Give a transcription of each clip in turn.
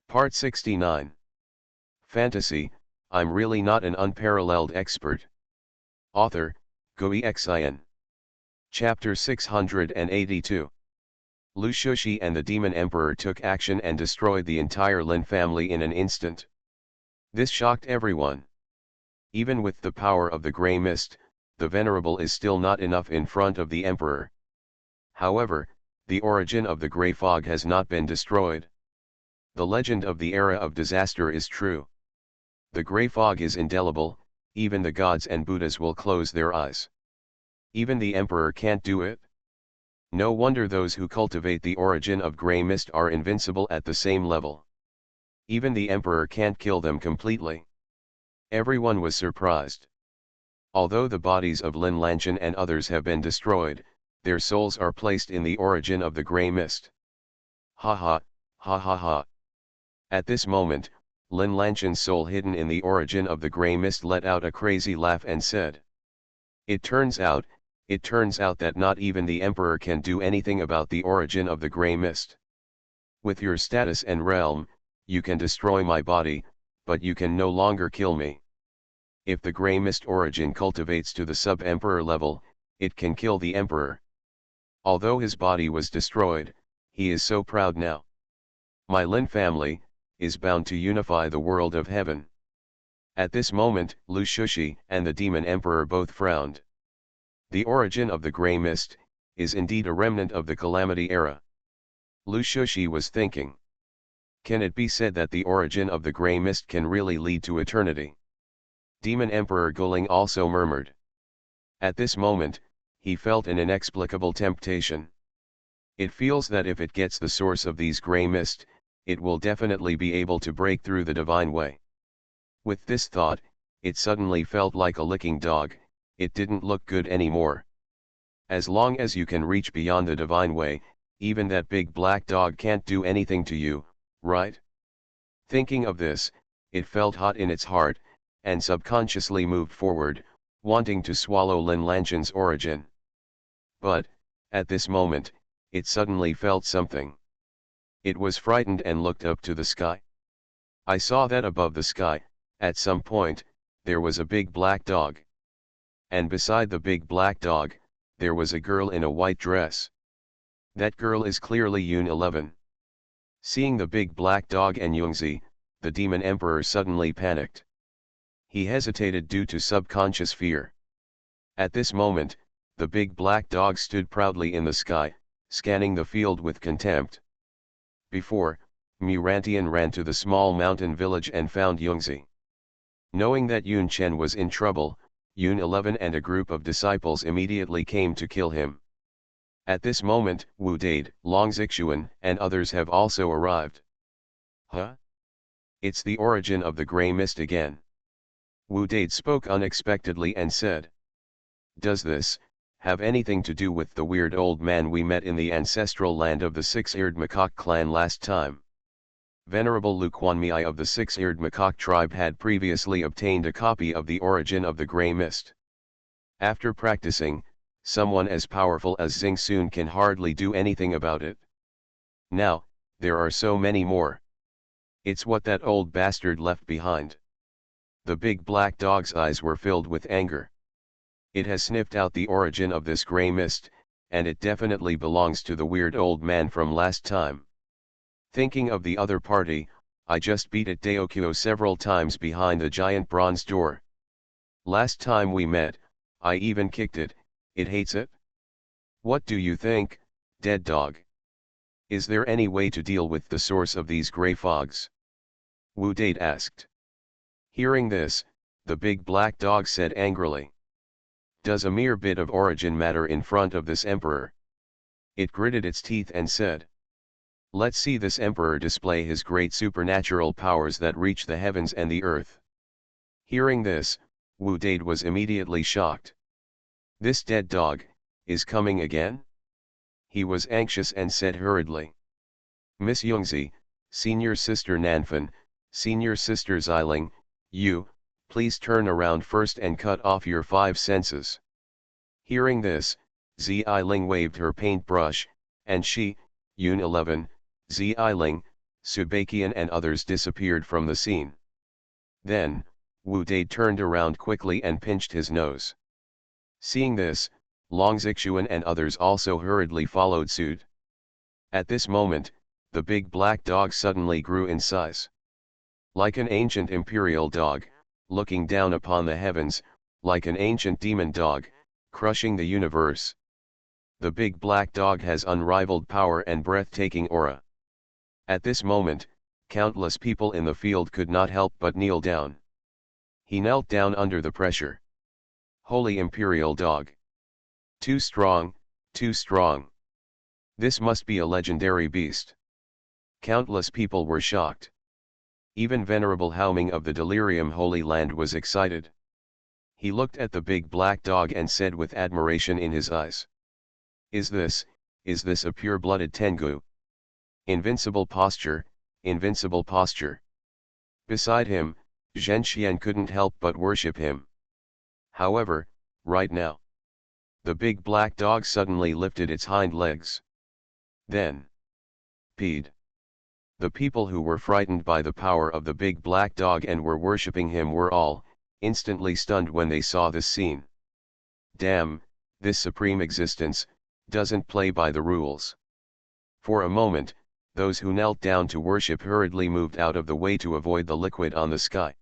Part 69. Fantasy, I'm really not an unparalleled expert. Author, Xuanhuan. Chapter 682. Lu Shushi and the Demon Emperor took action and destroyed the entire Lin family in an instant. This shocked everyone. Even with the power of the Grey Mist, the Venerable is still not enough in front of the Emperor. However, the origin of the Grey Fog has not been destroyed. The legend of the era of disaster is true. The Grey Fog is indelible, even the gods and Buddhas will close their eyes. Even the Emperor can't do it. No wonder those who cultivate the origin of Grey Mist are invincible at the same level. Even the Emperor can't kill them completely. Everyone was surprised. Although the bodies of Lin Lanchen and others have been destroyed, their souls are placed in the origin of the Grey Mist. Ha ha, ha ha ha. At this moment, Lin Lanchen's soul hidden in the origin of the Grey Mist let out a crazy laugh and said, It turns out that not even the Emperor can do anything about the origin of the Grey Mist. With your status and realm, you can destroy my body, but you can no longer kill me. If the Grey Mist origin cultivates to the sub-emperor level, it can kill the Emperor. Although his body was destroyed, he is so proud now. My Lin family is bound to unify the world of heaven. At this moment, Lu Shushi and the Demon Emperor both frowned. The origin of the Grey Mist is indeed a remnant of the Calamity era. Lu Shushi was thinking. Can it be said that the origin of the Grey Mist can really lead to eternity? Demon Emperor Guling also murmured. At this moment, he felt an inexplicable temptation. It feels that if it gets the source of these Grey Mist, it will definitely be able to break through the divine way. With this thought, it suddenly felt like a licking dog. It didn't look good anymore. As long as you can reach beyond the divine way, even that big black dog can't do anything to you, right? Thinking of this, it felt hot in its heart, and subconsciously moved forward, wanting to swallow Lin Lanchen's origin. But, at this moment, it suddenly felt something. It was frightened and looked up to the sky. I saw that above the sky, at some point, there was a big black dog. And beside the big black dog, there was a girl in a white dress. That girl is clearly Yun 11. Seeing the big black dog and Yungzi, the Demon Emperor suddenly panicked. He hesitated due to subconscious fear. At this moment, the big black dog stood proudly in the sky, scanning the field with contempt. Before, Murantian ran to the small mountain village and found Yungzi. Knowing that Yun Chen was in trouble, Yun 11 and a group of disciples immediately came to kill him. At this moment, Wu Dade, Long Xuanhuan, and others have also arrived. Huh? It's the origin of the Grey Mist again. Wu Dade spoke unexpectedly and said. Does this have anything to do with the weird old man we met in the ancestral land of the six-eared macaque clan last time? Venerable Lu Quanmei of the six-eared macaque tribe had previously obtained a copy of the origin of the Grey Mist. After practicing, someone as powerful as Xing Sun can hardly do anything about it. Now, there are so many more. It's what that old bastard left behind. The big black dog's eyes were filled with anger. It has sniffed out the origin of this Grey Mist, and it definitely belongs to the weird old man from last time. Thinking of the other party, I just beat it Daokyo several times behind the giant bronze door. Last time we met, I even kicked it. It hates it? What do you think, dead dog? Is there any way to deal with the source of these grey fogs? Wu Dade asked. Hearing this, the big black dog said angrily. Does a mere bit of origin matter in front of this emperor? It gritted its teeth and said. Let's see this emperor display his great supernatural powers that reach the heavens and the earth. Hearing this, Wu Dade was immediately shocked. This dead dog is coming again? He was anxious and said hurriedly. Miss Yungzi, Senior Sister Nanfan, Senior Sister Xiling, you, please turn around first and cut off your 5 senses. Hearing this, Xiling waved her paintbrush, and she, Yun 11, Xiling, Subakian and others disappeared from the scene. Then, Wu Dade turned around quickly and pinched his nose. Seeing this, Long Xuanhuan and others also hurriedly followed suit. At this moment, the big black dog suddenly grew in size. Like an ancient imperial dog, looking down upon the heavens, like an ancient demon dog, crushing the universe. The big black dog has unrivaled power and breathtaking aura. At this moment, countless people in the field could not help but kneel down. He knelt down under the pressure. Holy imperial dog! Too strong, too strong. This must be a legendary beast. Countless people were shocked. Even Venerable Haoming of the Delirium Holy Land was excited. He looked at the big black dog and said with admiration in his eyes. Is this a pure-blooded Tengu? Invincible posture, invincible posture. Beside him, Zhenxian couldn't help but worship him. However, right now, the big black dog suddenly lifted its hind legs. Then, peed. The people who were frightened by the power of the big black dog and were worshipping him were all instantly stunned when they saw this scene. Damn, this supreme existence doesn't play by the rules. For a moment, those who knelt down to worship hurriedly moved out of the way to avoid the liquid on the sky.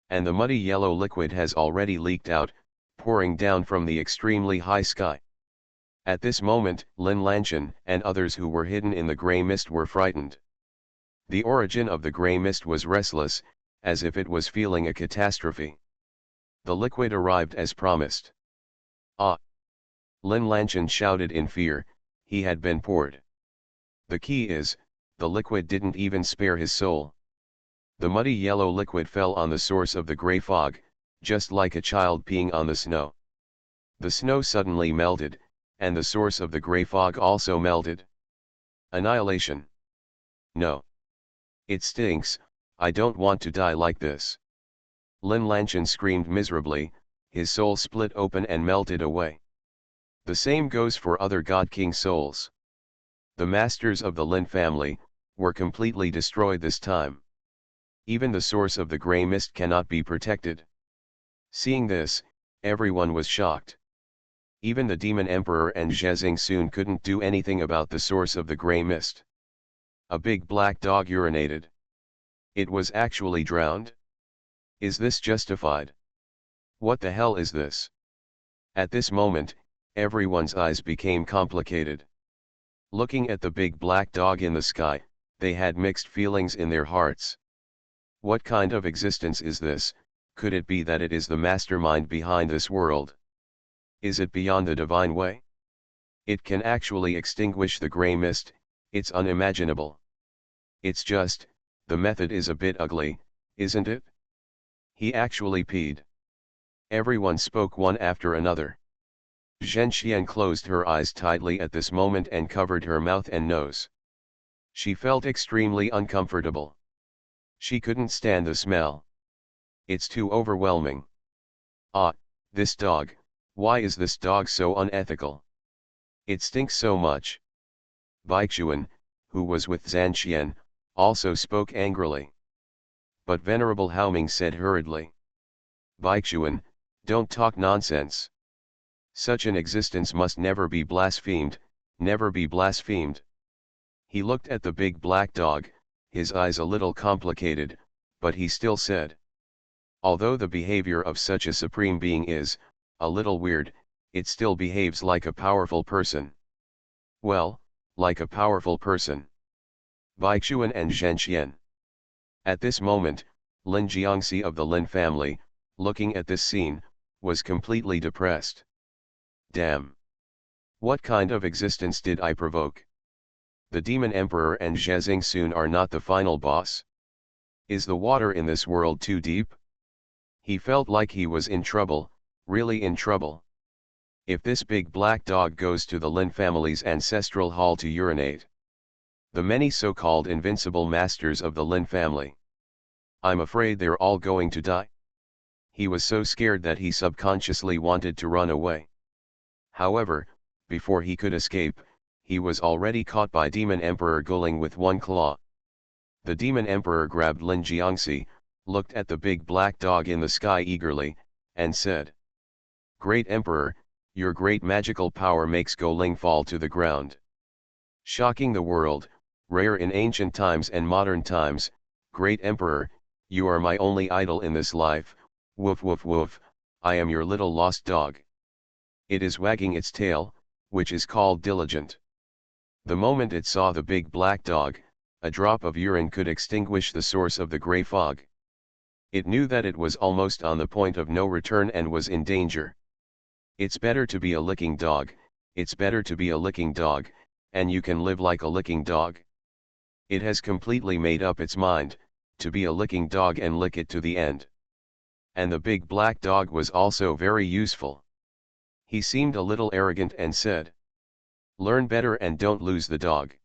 And the muddy yellow liquid has already leaked out, pouring down from the extremely high sky. At this moment, Lin Lanchen and others who were hidden in the grey mist were frightened. The origin of the grey mist was restless, as if it was feeling a catastrophe. The liquid arrived as promised. Ah! Lin Lanchen shouted in fear, he had been poured. The key is, the liquid didn't even spare his soul. The muddy yellow liquid fell on the source of the grey fog, just like a child peeing on the snow. The snow suddenly melted, and the source of the grey fog also melted. Annihilation. No. It stinks, I don't want to die like this. Lin Lanchen screamed miserably, his soul split open and melted away. The same goes for other God King souls. The masters of the Lin family were completely destroyed this time. Even the source of the grey mist cannot be protected. Seeing this, everyone was shocked. Even the Demon Emperor and Zhezing soon couldn't do anything about the source of the grey mist. A big black dog urinated. It was actually drowned? Is this justified? What the hell is this? At this moment, everyone's eyes became complicated. Looking at the big black dog in the sky, they had mixed feelings in their hearts. What kind of existence is this? Could it be that it is the mastermind behind this world? Is it beyond the divine way? It can actually extinguish the grey mist, it's unimaginable. It's just, the method is a bit ugly, isn't it? He actually peed. Everyone spoke one after another. Zhenxian closed her eyes tightly at this moment and covered her mouth and nose. She felt extremely uncomfortable. She couldn't stand the smell. It's too overwhelming. Ah, this dog, why is this dog so unethical? It stinks so much. Baixuan, who was with Zhenxian, also spoke angrily. But Venerable Haoming said hurriedly. Baixuan, don't talk nonsense. Such an existence must never be blasphemed, never be blasphemed. He looked at the big black dog, his eyes a little complicated, but he still said. Although the behavior of such a supreme being is, a little weird, it still behaves like a powerful person. Well, like a powerful person. Baixuan and Zhenxian. At this moment, Lin Jiangxi of the Lin family, looking at this scene, was completely depressed. Damn! What kind of existence did I provoke? The Demon Emperor and Zhezing soon are not the final boss. Is the water in this world too deep? He felt like he was in trouble, really in trouble. If this big black dog goes to the Lin family's ancestral hall to urinate, the many so-called invincible masters of the Lin family, I'm afraid they're all going to die. He was so scared that he subconsciously wanted to run away. However, before he could escape, he was already caught by Demon Emperor Guling with one claw. The demon emperor grabbed Lin Jiangxi, looked at the big black dog in the sky eagerly, and said, "Great Emperor, your great magical power makes Go Ling fall to the ground. Shocking the world, rare in ancient times and modern times, Great Emperor, you are my only idol in this life, woof woof woof, I am your little lost dog." It is wagging its tail, which is called diligent. The moment it saw the big black dog, a drop of urine could extinguish the source of the grey fog. It knew that it was almost on the point of no return and was in danger. It's better to be a licking dog, it's better to be a licking dog, and you can live like a licking dog. It has completely made up its mind, to be a licking dog and lick it to the end. And the big black dog was also very useful. He seemed a little arrogant and said, "Learn better and don't lose the dog."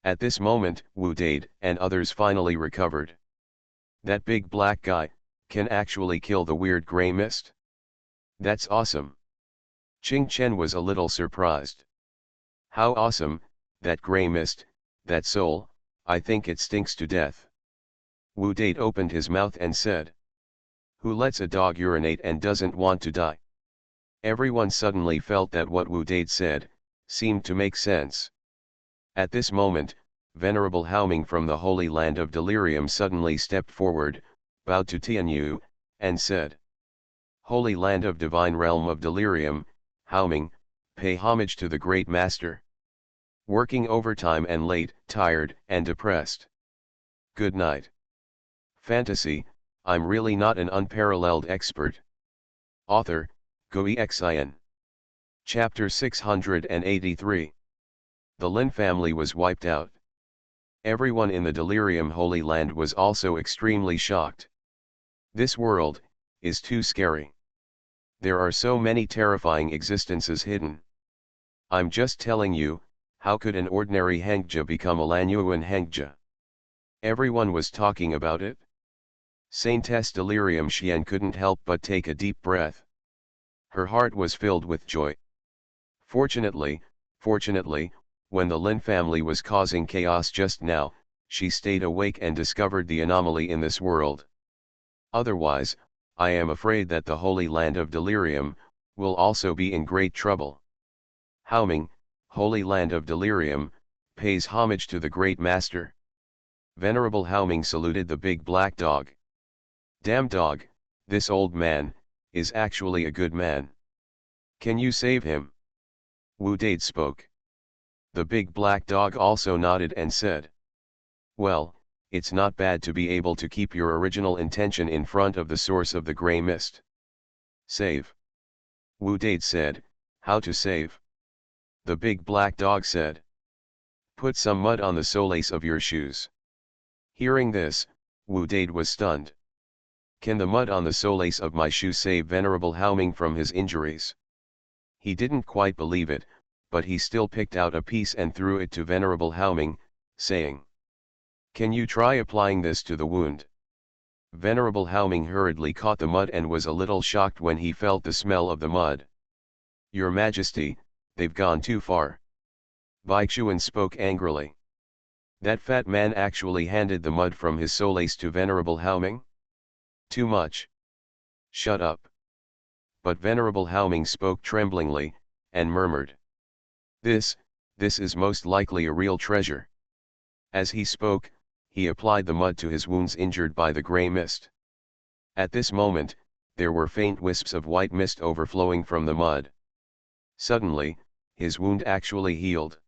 At this moment, Wu Dade and others finally recovered. That big black guy can actually kill the weird grey mist? That's awesome. Qing Chen was a little surprised. How awesome, that grey mist, that soul, I think it stinks to death. Wu Dade opened his mouth and said, "Who lets a dog urinate and doesn't want to die?" Everyone suddenly felt that what Wu Dade said seemed to make sense. At this moment, Venerable Haoming from the Holy Land of Delirium suddenly stepped forward, bowed to Tianyu, and said, "Holy Land of Divine Realm of Delirium, Haoming, pay homage to the Great Master. Working overtime and late, tired and depressed. Good night. Fantasy, I'm really not an unparalleled expert." Author, Xuanhuan. Chapter 683. The Lin family was wiped out. Everyone in the Delirium Holy Land was also extremely shocked. This world is too scary. There are so many terrifying existences hidden. I'm just telling you, how could an ordinary Hengja become a Lanyuan Hengja? Everyone was talking about it. Saintess Delirium Xian couldn't help but take a deep breath. Her heart was filled with joy. Fortunately, when the Lin family was causing chaos just now, she stayed awake and discovered the anomaly in this world. Otherwise, I am afraid that the Holy Land of Delirium will also be in great trouble. Haoming, Holy Land of Delirium, pays homage to the Great Master. Venerable Haoming saluted the big black dog. "Damn dog, this old man is actually a good man. Can you save him?" Wu Dade spoke. The big black dog also nodded and said, "Well, it's not bad to be able to keep your original intention in front of the source of the grey mist." "Save?" Wu Dade said. "How to save?" The big black dog said, "Put some mud on the soles of your shoes." Hearing this, Wu Dade was stunned. "Can the mud on the soles of my shoe save Venerable Haoming from his injuries?" He didn't quite believe it, but he still picked out a piece and threw it to Venerable Haoming, saying, "Can you try applying this to the wound?" Venerable Haoming hurriedly caught the mud and was a little shocked when he felt the smell of the mud. "Your Majesty, they've gone too far." Baichuan spoke angrily. "That fat man actually handed the mud from his soles to Venerable Haoming? Too much. Shut up." But Venerable Haoming spoke tremblingly, and murmured, This is most likely a real treasure." As he spoke, he applied the mud to his wounds injured by the grey mist. At this moment, there were faint wisps of white mist overflowing from the mud. Suddenly, his wound actually healed.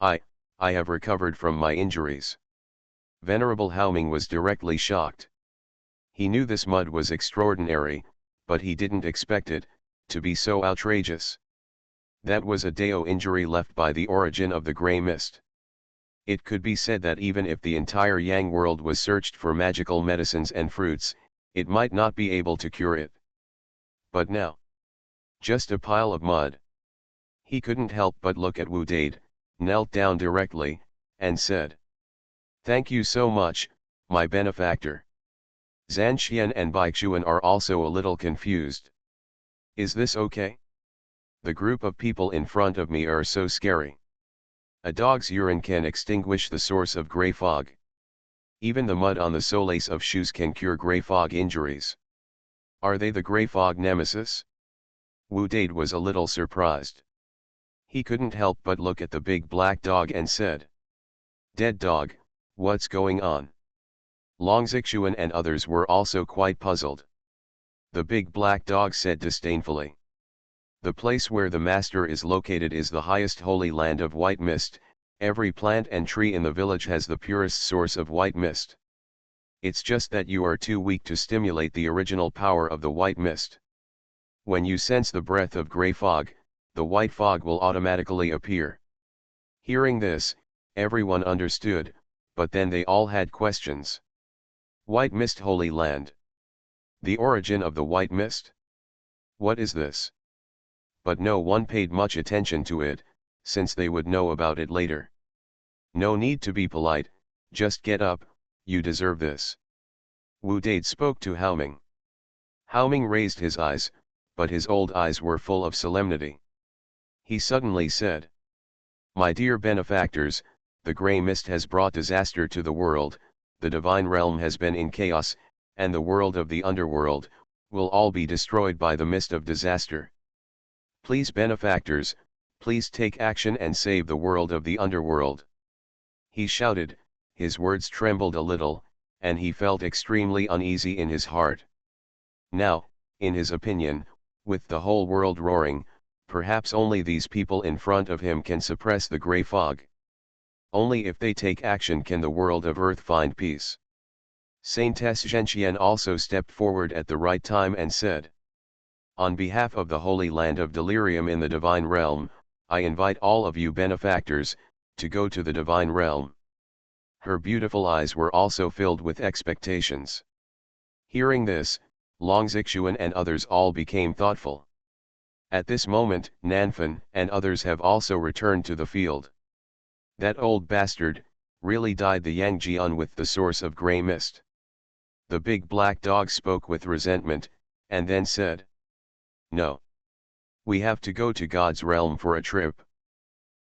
I have recovered from my injuries." Venerable Haoming was directly shocked. He knew this mud was extraordinary, but he didn't expect it to be so outrageous. That was a Dao injury left by the origin of the grey mist. It could be said that even if the entire Yang world was searched for magical medicines and fruits, it might not be able to cure it. But now, just a pile of mud. He couldn't help but look at Wu Dade, knelt down directly, and said, "Thank you so much, my benefactor." Zhan Xian and Baichuan are also a little confused. Is this okay? The group of people in front of me are so scary. A dog's urine can extinguish the source of grey fog. Even the mud on the soles of shoes can cure grey fog injuries. Are they the grey fog nemesis? Wu Dade was a little surprised. He couldn't help but look at the big black dog and said, "Dead dog, what's going on?" Long Xuanhuan and others were also quite puzzled. The big black dog said disdainfully, "The place where the master is located is the highest holy land of white mist. Every plant and tree in the village has the purest source of white mist. It's just that you are too weak to stimulate the original power of the white mist. When you sense the breath of grey fog, the white fog will automatically appear." Hearing this, everyone understood, but then they all had questions. White mist holy land. The origin of the white mist? What is this? But no one paid much attention to it, since they would know about it later. No need to be polite, just get up, you deserve this. Wu Dade spoke to Haoming. Haoming raised his eyes, but his old eyes were full of solemnity. He suddenly said, "My dear benefactors, the grey mist has brought disaster to the world, the divine realm has been in chaos, and the world of the underworld will all be destroyed by the mist of disaster. Please benefactors, please take action and save the world of the underworld." He shouted, his words trembled a little, and he felt extremely uneasy in his heart. Now, in his opinion, with the whole world roaring, perhaps only these people in front of him can suppress the grey fog. Only if they take action can the world of earth find peace. Saintess Zhenxian also stepped forward at the right time and said, "On behalf of the holy land of delirium in the divine realm, I invite all of you benefactors, to go to the divine realm." Her beautiful eyes were also filled with expectations. Hearing this, Long Xuanhuan and others all became thoughtful. At this moment, Nanfan and others have also returned to the field. That old bastard, really dyed the Yangjian with the source of grey mist. The big black dog spoke with resentment, and then said, "No. We have to go to God's realm for a trip.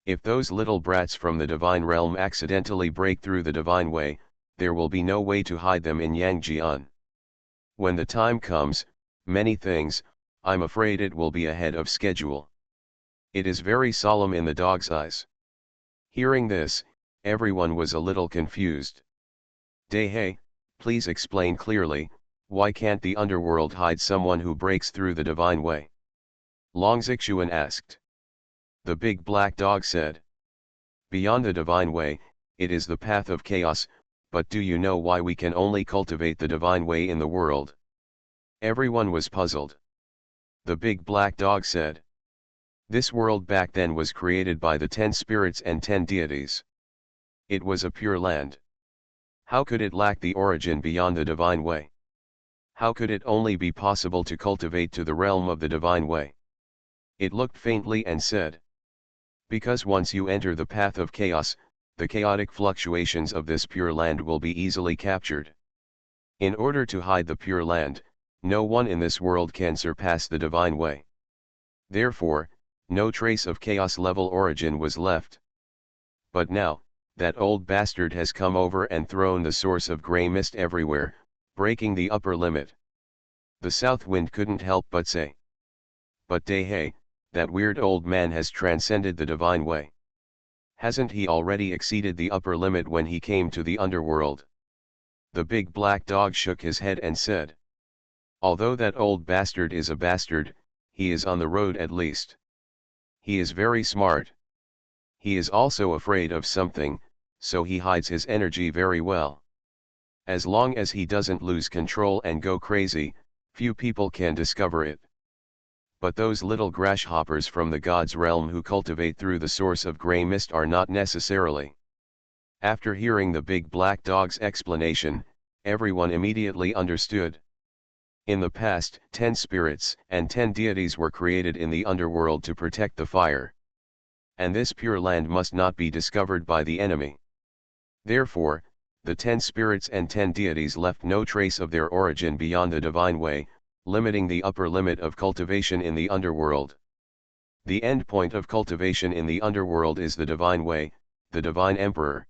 If those little brats from the divine realm accidentally break through the divine way, there will be no way to hide them in Yangjian. When the time comes, many things, I'm afraid it will be ahead of schedule." It is very solemn in the dog's eyes. Hearing this, everyone was a little confused. "Dehei, please explain clearly, why can't the underworld hide someone who breaks through the divine way?" Long Xuanhuan asked. The big black dog said, "Beyond the divine way, it is the path of chaos, but do you know why we can only cultivate the divine way in the world?" Everyone was puzzled. The big black dog said, "This world back then was created by the 10 spirits and 10 deities. It was a pure land. How could it lack the origin beyond the divine way? How could it only be possible to cultivate to the realm of the divine way?" It looked faintly and said, "Because once you enter the path of chaos, the chaotic fluctuations of this pure land will be easily captured. In order to hide the pure land, no one in this world can surpass the divine way. Therefore, no trace of chaos level origin was left. But now, that old bastard has come over and thrown the source of grey mist everywhere, breaking the upper limit." The south wind couldn't help but say, "But Dehei, that weird old man has transcended the divine way. Hasn't he already exceeded the upper limit when he came to the underworld?" The big black dog shook his head and said, "Although that old bastard is a bastard, he is on the road at least. He is very smart. He is also afraid of something, so he hides his energy very well. As long as he doesn't lose control and go crazy, few people can discover it. But those little grasshoppers from the God's realm who cultivate through the source of grey mist are not necessarily." After hearing the big black dog's explanation, everyone immediately understood. In the past, 10 spirits and 10 deities were created in the underworld to protect the fire. And this pure land must not be discovered by the enemy. Therefore, the 10 spirits and 10 deities left no trace of their origin beyond the divine way, limiting the upper limit of cultivation in the underworld. The end point of cultivation in the underworld is the divine way, the divine emperor.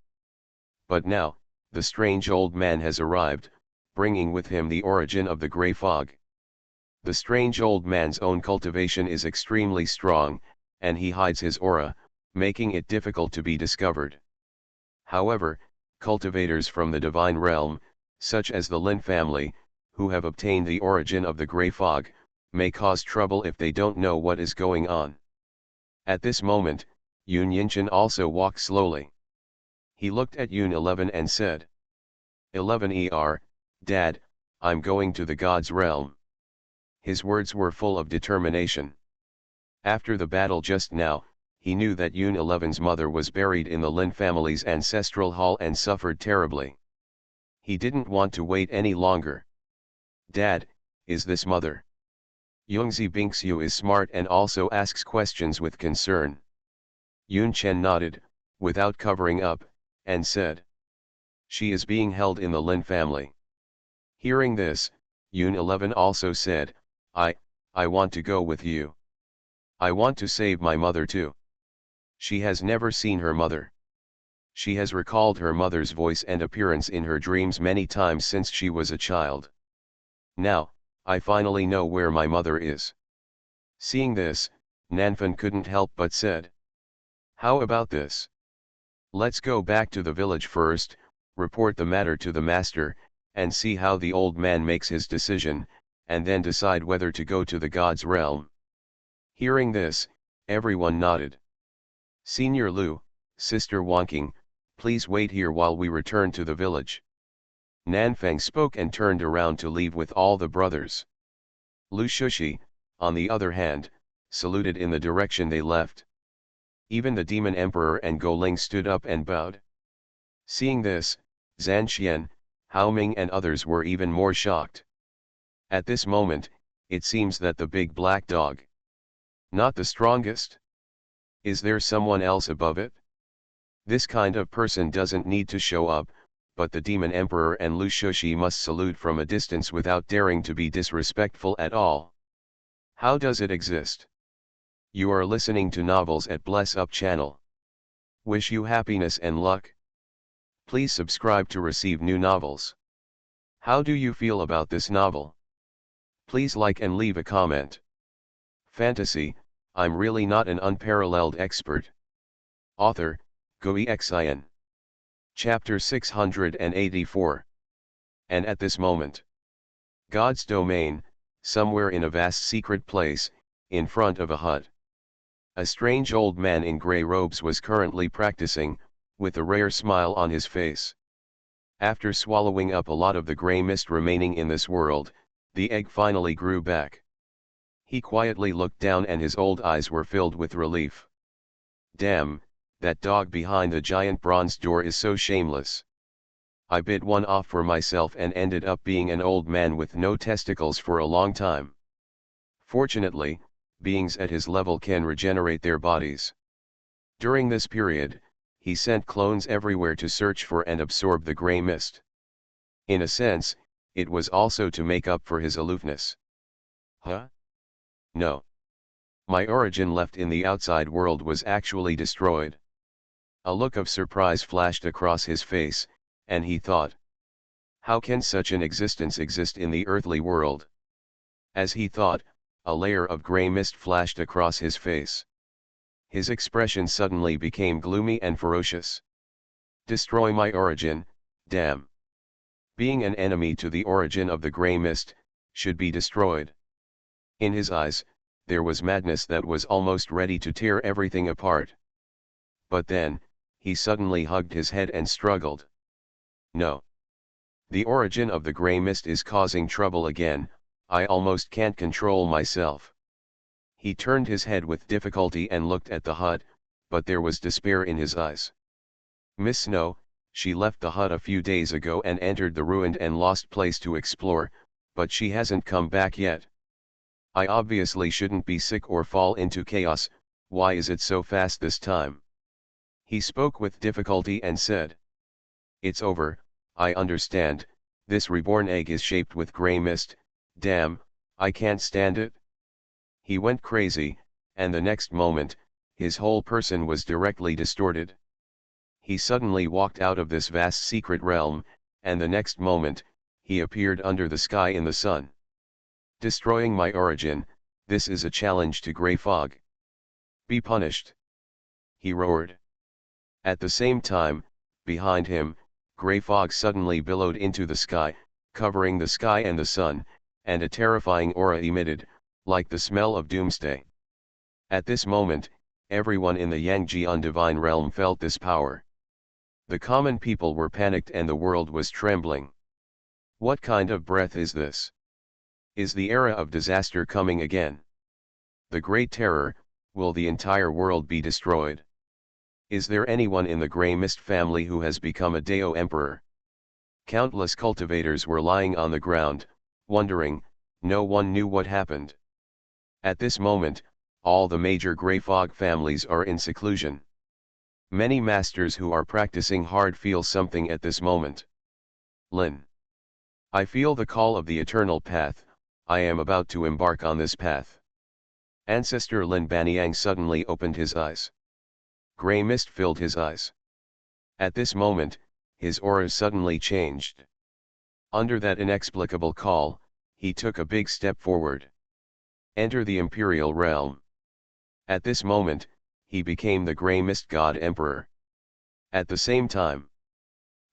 But now, the strange old man has arrived, bringing with him the origin of the grey fog. The strange old man's own cultivation is extremely strong, and he hides his aura, making it difficult to be discovered. However, cultivators from the divine realm, such as the Lin family, who have obtained the origin of the grey fog, may cause trouble if they don't know what is going on. At this moment, Yun Yinchan also walked slowly. He looked at Yun 11 and said, 11 Dad, I'm going to the God's realm. His words were full of determination. After the battle just now, he knew that Yun 11's mother was buried in the Lin family's ancestral hall and suffered terribly. He didn't want to wait any longer. Dad, is this mother? Yungzi Bingxiu is smart and also asks questions with concern. Yun Chen nodded, without covering up, and said, she is being held in the Lin family. Hearing this, Yun 11 also said, I want to go with you. I want to save my mother too. She has never seen her mother. She has recalled her mother's voice and appearance in her dreams many times since she was a child. Now, I finally know where my mother is. Seeing this, Nanfan couldn't help but said, how about this? Let's go back to the village first, report the matter to the master, and see how the old man makes his decision, and then decide whether to go to the God's realm. Hearing this, everyone nodded. Senior Lu, Sister Wanqing, please wait here while we return to the village. Nanfang spoke and turned around to leave with all the brothers. Lu Shushi, on the other hand, saluted in the direction they left. Even the Demon Emperor and Goling stood up and bowed. Seeing this, Zhan Xian, Hao Ming and others were even more shocked. At this moment, it seems that the big black dog, not the strongest? Is there someone else above it? This kind of person doesn't need to show up, but the Demon Emperor and Lu Shushi must salute from a distance without daring to be disrespectful at all. How does it exist? You are listening to Novels at Bless Up channel. Wish you happiness and luck. Please subscribe to receive new novels. How do you feel about this novel? Please like and leave a comment. Fantasy, I'm really not an unparalleled expert. Author, Xuanhuan. Chapter 684. And at this moment, God's domain, somewhere in a vast secret place, in front of a hut. A strange old man in grey robes was currently practicing, with a rare smile on his face. After swallowing up a lot of the grey mist remaining in this world, the egg finally grew back. He quietly looked down and his old eyes were filled with relief. Damn, that dog behind the giant bronze door is so shameless. I bit one off for myself and ended up being an old man with no testicles for a long time. Fortunately, beings at his level can regenerate their bodies. During this period, he sent clones everywhere to search for and absorb the grey mist. In a sense, it was also to make up for his aloofness. Huh? No. My origin left in the outside world was actually destroyed. A look of surprise flashed across his face, and he thought, how can such an existence exist in the earthly world? As he thought, a layer of grey mist flashed across his face. His expression suddenly became gloomy and ferocious. Destroy my origin, damn. Being an enemy to the origin of the grey mist, should be destroyed. In his eyes, there was madness that was almost ready to tear everything apart. But then, he suddenly hugged his head and struggled. No. The origin of the grey mist is causing trouble again, I almost can't control myself. He turned his head with difficulty and looked at the hut, but there was despair in his eyes. Miss Snow, she left the hut a few days ago and entered the ruined and lost place to explore, but she hasn't come back yet. I obviously shouldn't be sick or fall into chaos, why is it so fast this time? He spoke with difficulty and said, it's over, I understand, this reborn egg is shaped with grey mist, damn, I can't stand it. He went crazy, and the next moment, his whole person was directly distorted. he suddenly walked out of this vast secret realm, and the next moment, he appeared under the sky in the sun. Destroying my origin, this is a challenge to Grey Fog. Be punished. He roared. At the same time, behind him, Grey Fog suddenly billowed into the sky, covering the sky and the sun, and a terrifying aura emitted, like the smell of doomsday. At this moment, everyone in the Yangjian divine realm felt this power. The common people were panicked and the world was trembling. What kind of breath is this? Is the era of disaster coming again? The Great Terror, will the entire world be destroyed? Is there anyone in the Grey Mist family who has become a Dao Emperor? Countless cultivators were lying on the ground, wondering, no one knew what happened. At this moment, all the major Grey Fog families are in seclusion. Many masters who are practicing hard feel something at this moment. Lin. I feel the call of the eternal path, I am about to embark on this path. Ancestor Lin Banyang suddenly opened his eyes. Grey mist filled his eyes. At this moment, his aura suddenly changed. Under that inexplicable call, he took a big step forward. Enter the Imperial Realm. At this moment, he became the Grey Mist God Emperor. At the same time,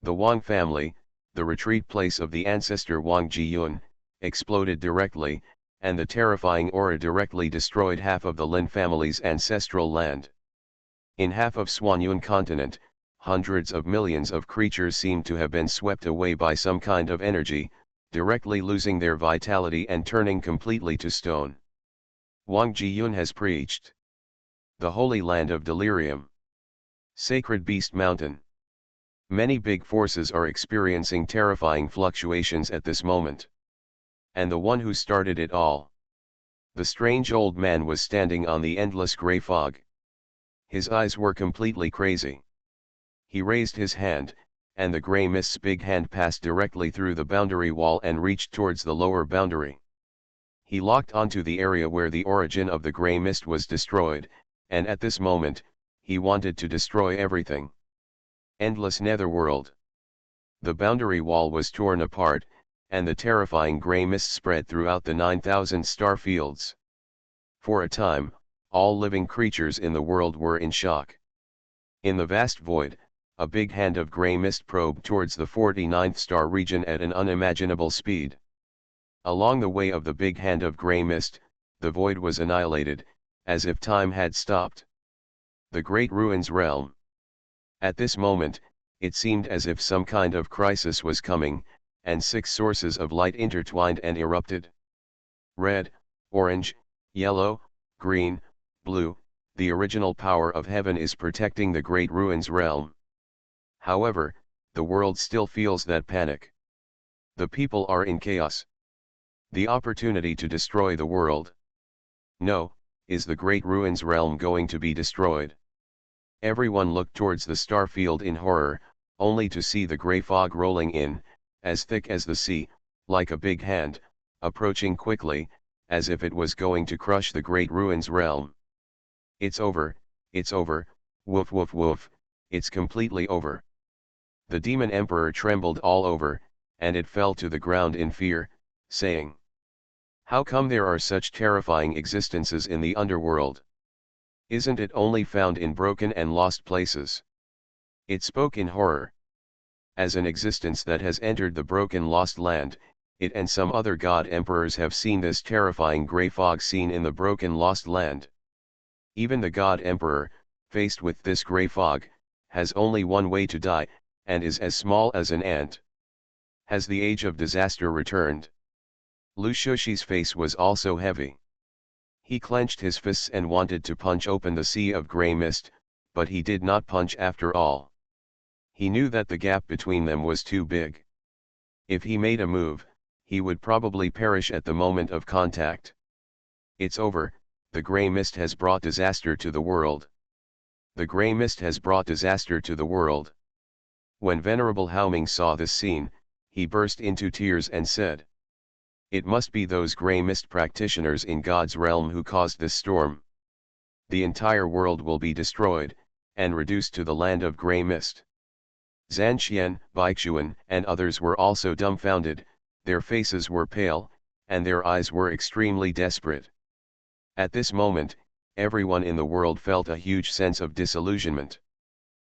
the Wang family, the retreat place of the ancestor Wang Jiyun, exploded directly, and the terrifying aura directly destroyed half of the Lin family's ancestral land. In half of Xuanhuan continent, hundreds of millions of creatures seemed to have been swept away by some kind of energy, directly losing their vitality and turning completely to stone. Wang Jiyun has preached. The Holy Land of Delirium. Sacred Beast Mountain. Many big forces are experiencing terrifying fluctuations at this moment. And the one who started it all. The strange old man was standing on the endless grey fog. His eyes were completely crazy. He raised his hand, and the grey mist's big hand passed directly through the boundary wall and reached towards the lower boundary. He locked onto the area where the origin of the grey mist was destroyed, and at this moment, he wanted to destroy everything. Endless netherworld. The boundary wall was torn apart, and the terrifying grey mist spread throughout the 9,000 star fields. For a time, all living creatures in the world were in shock. In the vast void, a big hand of grey mist probed towards the 49th star region at an unimaginable speed. Along the way of the big hand of grey mist, the void was annihilated, as if time had stopped. The Great Ruins Realm. At this moment, it seemed as if some kind of crisis was coming, and 6 sources of light intertwined and erupted. Red, orange, yellow, green, blue, the original power of heaven is protecting the Great Ruins Realm. However, the world still feels that panic. The people are in chaos. The opportunity to destroy the world. No, is the Great Ruins Realm going to be destroyed? Everyone looked towards the star field in horror, only to see the grey fog rolling in, as thick as the sea, like a big hand, approaching quickly, as if it was going to crush the Great Ruins Realm. It's over, woof woof woof, it's completely over. The Demon Emperor trembled all over, and it fell to the ground in fear, saying, "How come there are such terrifying existences in the underworld? Isn't it only found in broken and lost places?" It spoke in horror. As an existence that has entered the broken lost land, it and some other god emperors have seen this terrifying grey fog scene in the broken lost land. Even the god emperor, faced with this grey fog, has only one way to die, and is as small as an ant. Has the age of disaster returned? Lu Shushi's face was also heavy. He clenched his fists and wanted to punch open the sea of grey mist, but he did not punch after all. He knew that the gap between them was too big. If he made a move, he would probably perish at the moment of contact. It's over, the grey mist has brought disaster to the world. The grey mist has brought disaster to the world. When Venerable Haoming saw this scene, he burst into tears and said, "It must be those grey mist practitioners in God's realm who caused this storm. The entire world will be destroyed, and reduced to the land of grey mist. Xuanhuan, Xuanhuan, and others were also dumbfounded, their faces were pale, and their eyes were extremely desperate. At this moment, everyone in the world felt a huge sense of disillusionment.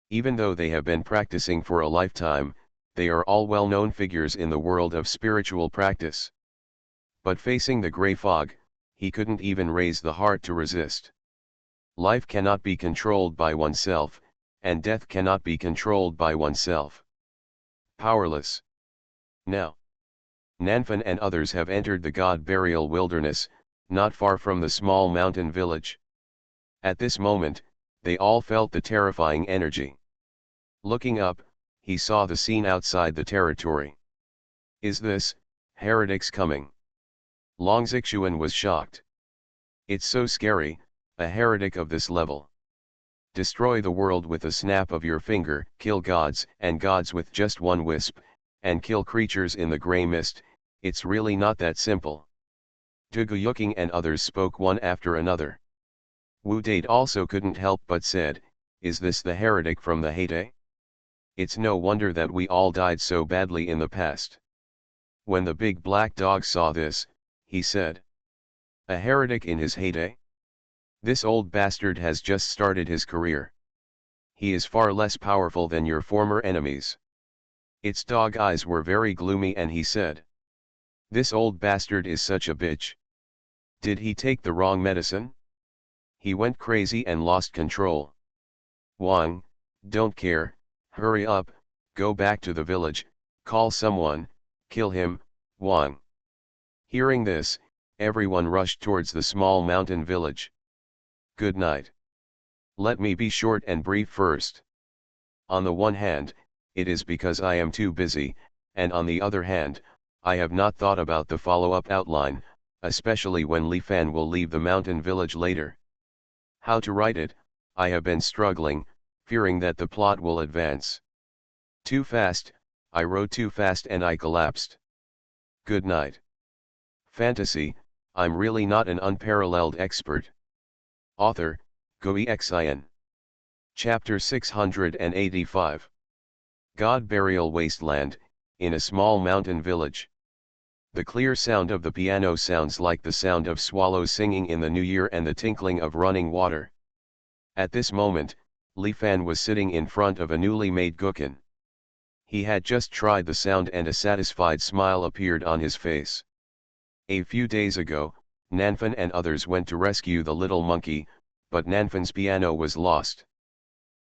Even though they have been practicing for a lifetime, they are all well-known figures in the world of spiritual practice. But facing the grey fog, he couldn't even raise the heart to resist. Life cannot be controlled by oneself, and death cannot be controlled by oneself. Powerless. Now, Nanfan and others have entered the god burial wilderness, not far from the small mountain village. At this moment, they all felt the terrifying energy. Looking up, he saw the scene outside the territory. Is this, heretics coming? Xuanhuan was shocked. It's so scary, a heretic of this level. Destroy the world with a snap of your finger, kill gods and gods with just one wisp, and kill creatures in the grey mist, it's really not that simple. Duguyuking and others spoke one after another. Wu Date also couldn't help but said, is this the heretic from the heyday? It's no wonder that we all died so badly in the past. When the big black dog saw this, he said, a heretic in his heyday? This old bastard has just started his career. He is far less powerful than your former enemies. Its dog eyes were very gloomy and he said, this old bastard is such a bitch. Did he take the wrong medicine? He went crazy and lost control. Wang, don't care, hurry up, go back to the village, call someone, kill him, Wang. Hearing this, everyone rushed towards the small mountain village. Good night. Let me be short and brief first. On the one hand, it is because I am too busy, and on the other hand, I have not thought about the follow-up outline, especially when Li Fan will leave the mountain village later. How to write it, I have been struggling, fearing that the plot will advance. Too fast, I wrote too fast and I collapsed. Good night. Fantasy, I'm really not an unparalleled expert. Author, Xuanhuan. Chapter 685. God Burial Wasteland, in a small mountain village. The clear sound of the piano sounds like the sound of swallows singing in the new year and the tinkling of running water. At this moment, Li Fan was sitting in front of a newly made guqin. He had just tried the sound and a satisfied smile appeared on his face. A few days ago, Nanfan and others went to rescue the little monkey, but Nanfan's piano was lost.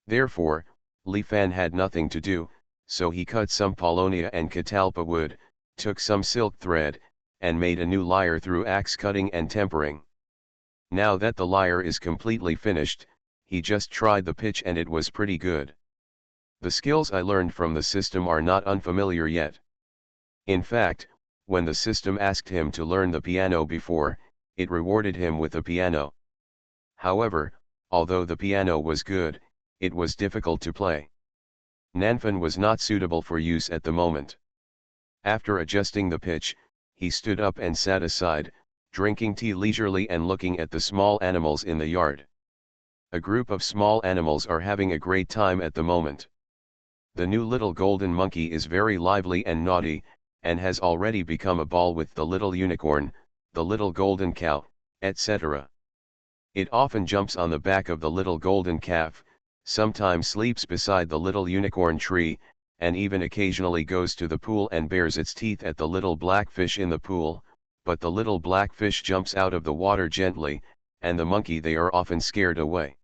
Therefore, Li Fan had nothing to do, so he cut some paulownia and catalpa wood, took some silk thread, and made a new lyre through axe cutting and tempering. Now that the lyre is completely finished, he just tried the pitch and it was pretty good. The skills I learned from the system are not unfamiliar yet. In fact, when the system asked him to learn the piano before, it rewarded him with a piano. However, although the piano was good, it was difficult to play. Nanfan was not suitable for use at the moment. After adjusting the pitch, he stood up and sat aside, drinking tea leisurely and looking at the small animals in the yard. A group of small animals are having a great time at the moment. The new little golden monkey is very lively and naughty, and has already become a ball with the little unicorn, the little golden cow, etc. It often jumps on the back of the little golden calf, sometimes sleeps beside the little unicorn tree, and even occasionally goes to the pool and bares its teeth at the little black fish in the pool, but the little black fish jumps out of the water gently, and the monkey they are often scared away.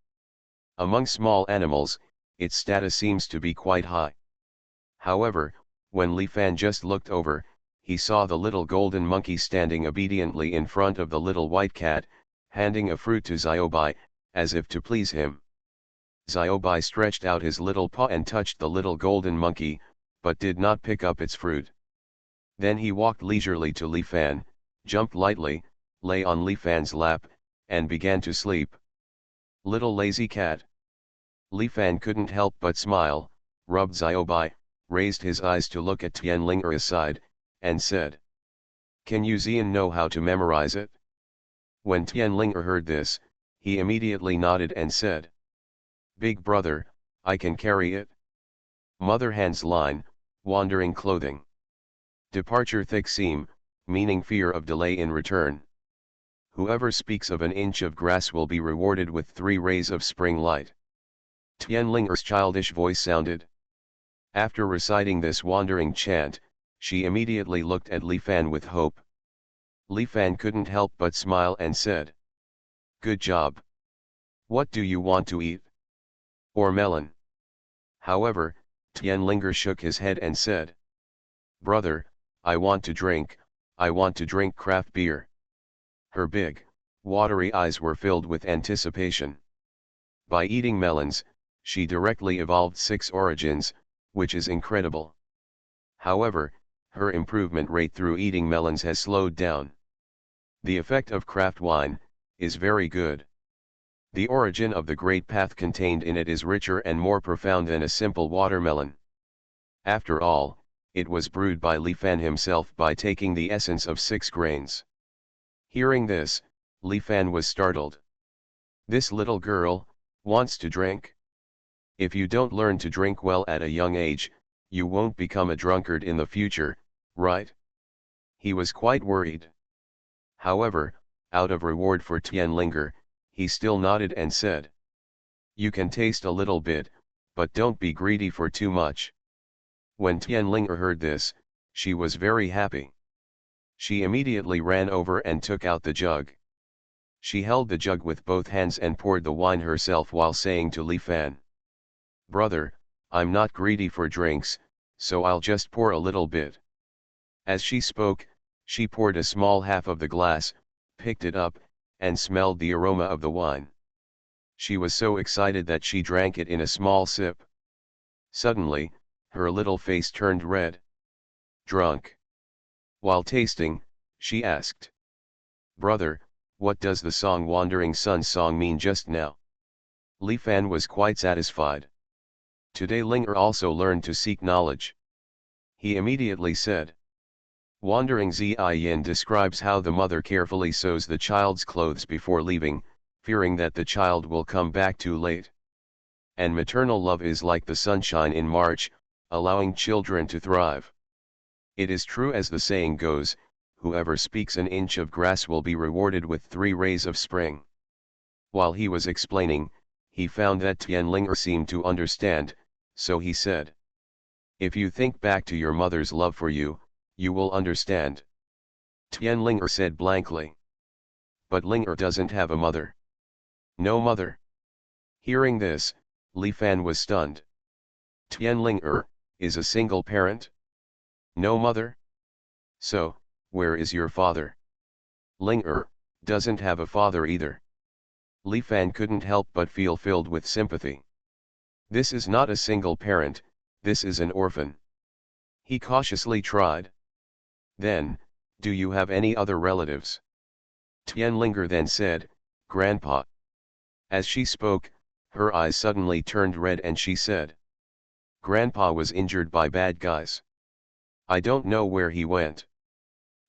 Among small animals, its status seems to be quite high. However, when Li Fan just looked over, he saw the little golden monkey standing obediently in front of the little white cat, handing a fruit to Xiaobai, as if to please him. Xiaobai stretched out his little paw and touched the little golden monkey, but did not pick up its fruit. Then he walked leisurely to Li Fan, jumped lightly, lay on Li Fan's lap, and began to sleep. Little lazy cat. Li Fan couldn't help but smile, rubbed Xiaobai, raised his eyes to look at Tianlinger aside, and said, "Can you Xian know how to memorize it?" When Tianlinger heard this, he immediately nodded and said, Big brother, I can carry it. Mother Hen's line, wandering clothing. Departure thick seam, meaning fear of delay in return. Whoever speaks of an inch of grass will be rewarded with 3 rays of spring light. Tianlinger's childish voice sounded. After reciting this wandering chant, she immediately looked at Li Fan with hope. Li Fan couldn't help but smile and said, "Good job. What do you want to eat? Or melon?" However, Tianlinger shook his head and said, "Brother, I want to drink craft beer." Her big, watery eyes were filled with anticipation. By eating melons, she directly evolved 6 origins, which is incredible. However, her improvement rate through eating melons has slowed down. The effect of craft wine is very good. The origin of the great path contained in it is richer and more profound than a simple watermelon. After all, it was brewed by Li Fan himself by taking the essence of 6 grains. Hearing this, Li Fan was startled. This little girl wants to drink? If you don't learn to drink well at a young age, you won't become a drunkard in the future, right? He was quite worried. However, out of reward for Tianlinger, he still nodded and said, "You can taste a little bit, but don't be greedy for too much." When Tianlinger heard this, she was very happy. She immediately ran over and took out the jug. She held the jug with both hands and poured the wine herself while saying to Li Fan, "Brother, I'm not greedy for drinks, so I'll just pour a little bit." As she spoke, she poured a small half of the glass, picked it up, and smelled the aroma of the wine. She was so excited that she drank it in a small sip. Suddenly, her little face turned red. "Drunk?" While tasting, she asked, "Brother, what does the song Wandering Sun song mean just now?" Li Fan was quite satisfied. Today Linger also learned to seek knowledge. He immediately said, "Wandering Ziyin describes how the mother carefully sews the child's clothes before leaving, fearing that the child will come back too late. And maternal love is like the sunshine in March, allowing children to thrive. It is true as the saying goes, whoever speaks an inch of grass will be rewarded with 3 rays of spring." While he was explaining, he found that Tianlinger seemed to understand, so he said, "If you think back to your mother's love for you, you will understand." Tianlinger said blankly, "But Linger doesn't have a mother." "No mother?" Hearing this, Li Fan was stunned. "Tianlinger is a single parent? No mother? So, where is your father?" "Linger doesn't have a father either." Li Fan couldn't help but feel filled with sympathy. "This is not a single parent, this is an orphan." He cautiously tried. "Then, do you have any other relatives?" Tianlinger then said, "Grandpa." As she spoke, her eyes suddenly turned red and she said, "Grandpa was injured by bad guys. I don't know where he went.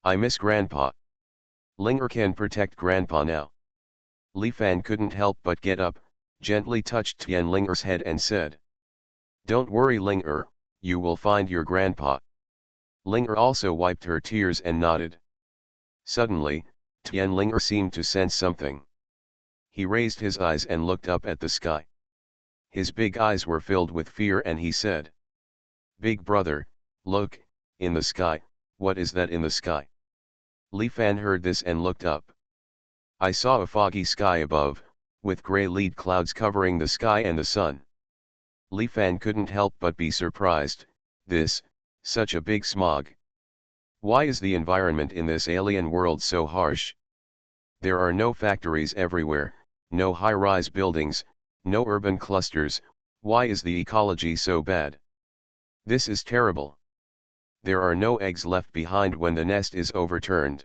I miss Grandpa. Linger can protect Grandpa now." Li Fan couldn't help but get up, gently touched Tianlinger's head and said, "Don't worry Linger, you will find your grandpa." Linger also wiped her tears and nodded. Suddenly, Tianlinger seemed to sense something. He raised his eyes and looked up at the sky. His big eyes were filled with fear and he said, "Big brother, look, in the sky, what is that in the sky?" Li Fan heard this and looked up. "I saw a foggy sky above, with grey lead clouds covering the sky and the sun." Li Fan couldn't help but be surprised, such a big smog. Why is the environment in this alien world so harsh? There are no factories everywhere, no high-rise buildings, no urban clusters, why is the ecology so bad? This is terrible. There are no eggs left behind when the nest is overturned.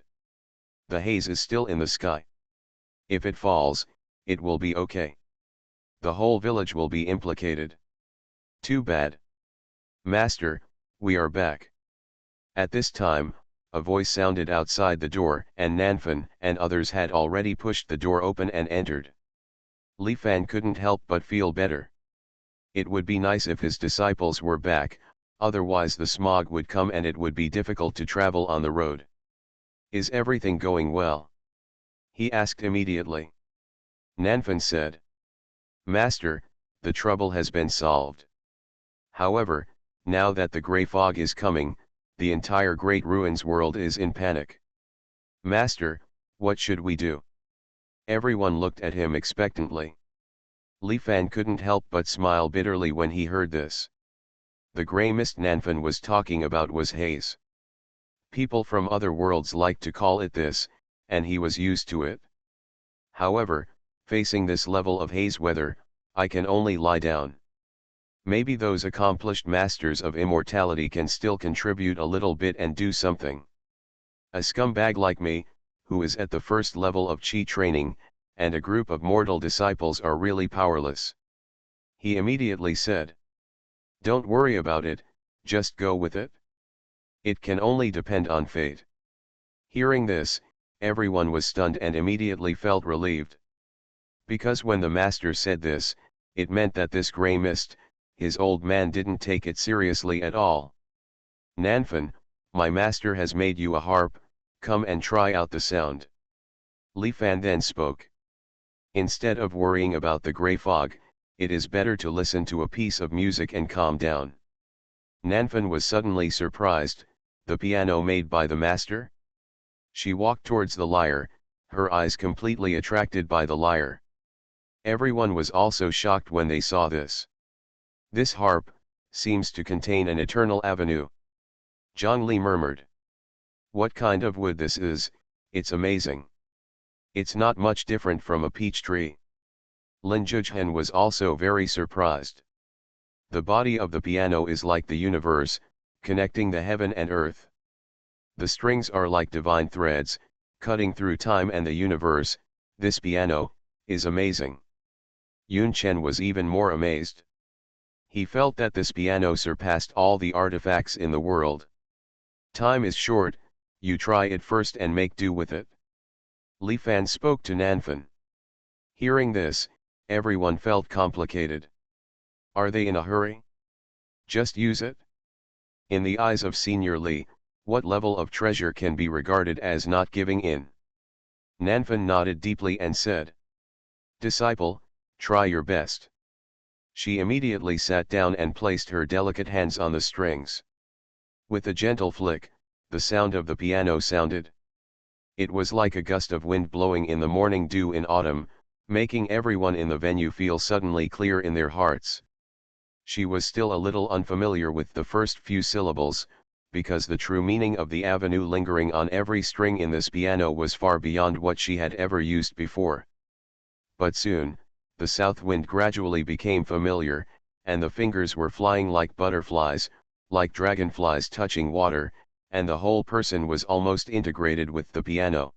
The haze is still in the sky. If it falls, it will be okay. The whole village will be implicated. Too bad. Master, we are back." At this time, a voice sounded outside the door and Nanfan and others had already pushed the door open and entered. Li Fan couldn't help but feel better. It would be nice if his disciples were back, otherwise the smog would come and it would be difficult to travel on the road. Is everything going well? He asked immediately. Nanfan said. Master, the trouble has been solved. However, now that the grey fog is coming, the entire Great Ruins world is in panic. Master, what should we do? Everyone looked at him expectantly. Li Fan couldn't help but smile bitterly when he heard this. The grey mist Nanfan was talking about was haze. People from other worlds liked to call it this, and he was used to it. However, facing this level of haze weather, I can only lie down. Maybe those accomplished masters of immortality can still contribute a little bit and do something. A scumbag like me, who is at the first level of Qi training, and a group of mortal disciples are really powerless. He immediately said. Don't worry about it, just go with it. It can only depend on fate. Hearing this, everyone was stunned and immediately felt relieved. Because when the master said this, it meant that this grey mist, his old man didn't take it seriously at all. Nanfan, my master has made you a harp, come and try out the sound. Li Fan then spoke. Instead of worrying about the grey fog, it is better to listen to a piece of music and calm down. Nanfan was suddenly surprised, the piano made by the master? She walked towards the lyre, her eyes completely attracted by the lyre. Everyone was also shocked when they saw this. This harp seems to contain an eternal avenue. Zhongli murmured. What kind of wood this is, it's amazing. It's not much different from a peach tree. Lin Zhujian was also very surprised. The body of the piano is like the universe, connecting the heaven and earth. The strings are like divine threads, cutting through time and the universe. This piano is amazing. Yun Chen was even more amazed. He felt that this piano surpassed all the artifacts in the world. Time is short, you try it first and make do with it. Li Fan spoke to Nanfan. Hearing this, everyone felt complicated. Are they in a hurry? Just use it? In the eyes of Senior Li, what level of treasure can be regarded as not giving in? Nanfan nodded deeply and said. Disciple, try your best. She immediately sat down and placed her delicate hands on the strings. With a gentle flick, the sound of the piano sounded. It was like a gust of wind blowing in the morning dew in autumn, making everyone in the venue feel suddenly clear in their hearts. She was still a little unfamiliar with the first few syllables, because the true meaning of the avenue lingering on every string in this piano was far beyond what she had ever used before. But soon, the south wind gradually became familiar, and the fingers were flying like butterflies, like dragonflies touching water, and the whole person was almost integrated with the piano.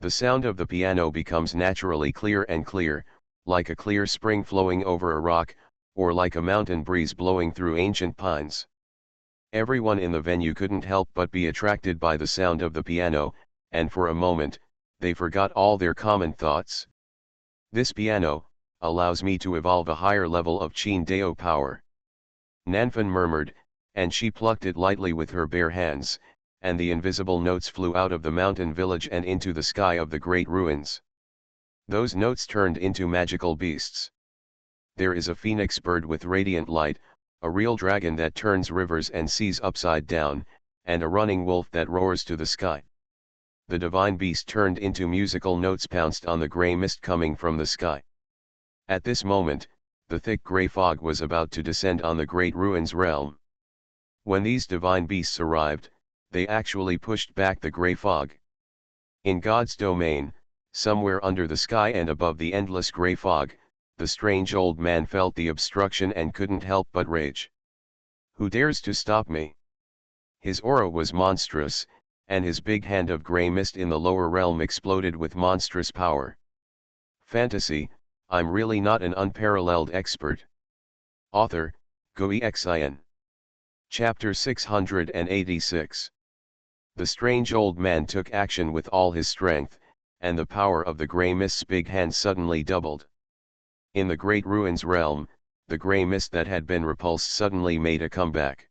The sound of the piano becomes naturally clear and clear, like a clear spring flowing over a rock, or like a mountain breeze blowing through ancient pines. Everyone in the venue couldn't help but be attracted by the sound of the piano, and for a moment, they forgot all their common thoughts. This piano allows me to evolve a higher level of Qin Dao power. Nanfan murmured, and she plucked it lightly with her bare hands, and the invisible notes flew out of the mountain village and into the sky of the great ruins. Those notes turned into magical beasts. There is a phoenix bird with radiant light, a real dragon that turns rivers and seas upside down, and a running wolf that roars to the sky. The divine beast turned into musical notes pounced on the grey mist coming from the sky. At this moment, the thick grey fog was about to descend on the great ruins realm. When these divine beasts arrived, they actually pushed back the grey fog. In God's domain, somewhere under the sky and above the endless grey fog, the strange old man felt the obstruction and couldn't help but rage. Who dares to stop me? His aura was monstrous, and his big hand of grey mist in the lower realm exploded with monstrous power. Fantasy, I'm really not an unparalleled expert. Author, Xuanhuan. Chapter 686. The strange old man took action with all his strength, and the power of the grey mist's big hand suddenly doubled. In the great ruins realm, the grey mist that had been repulsed suddenly made a comeback.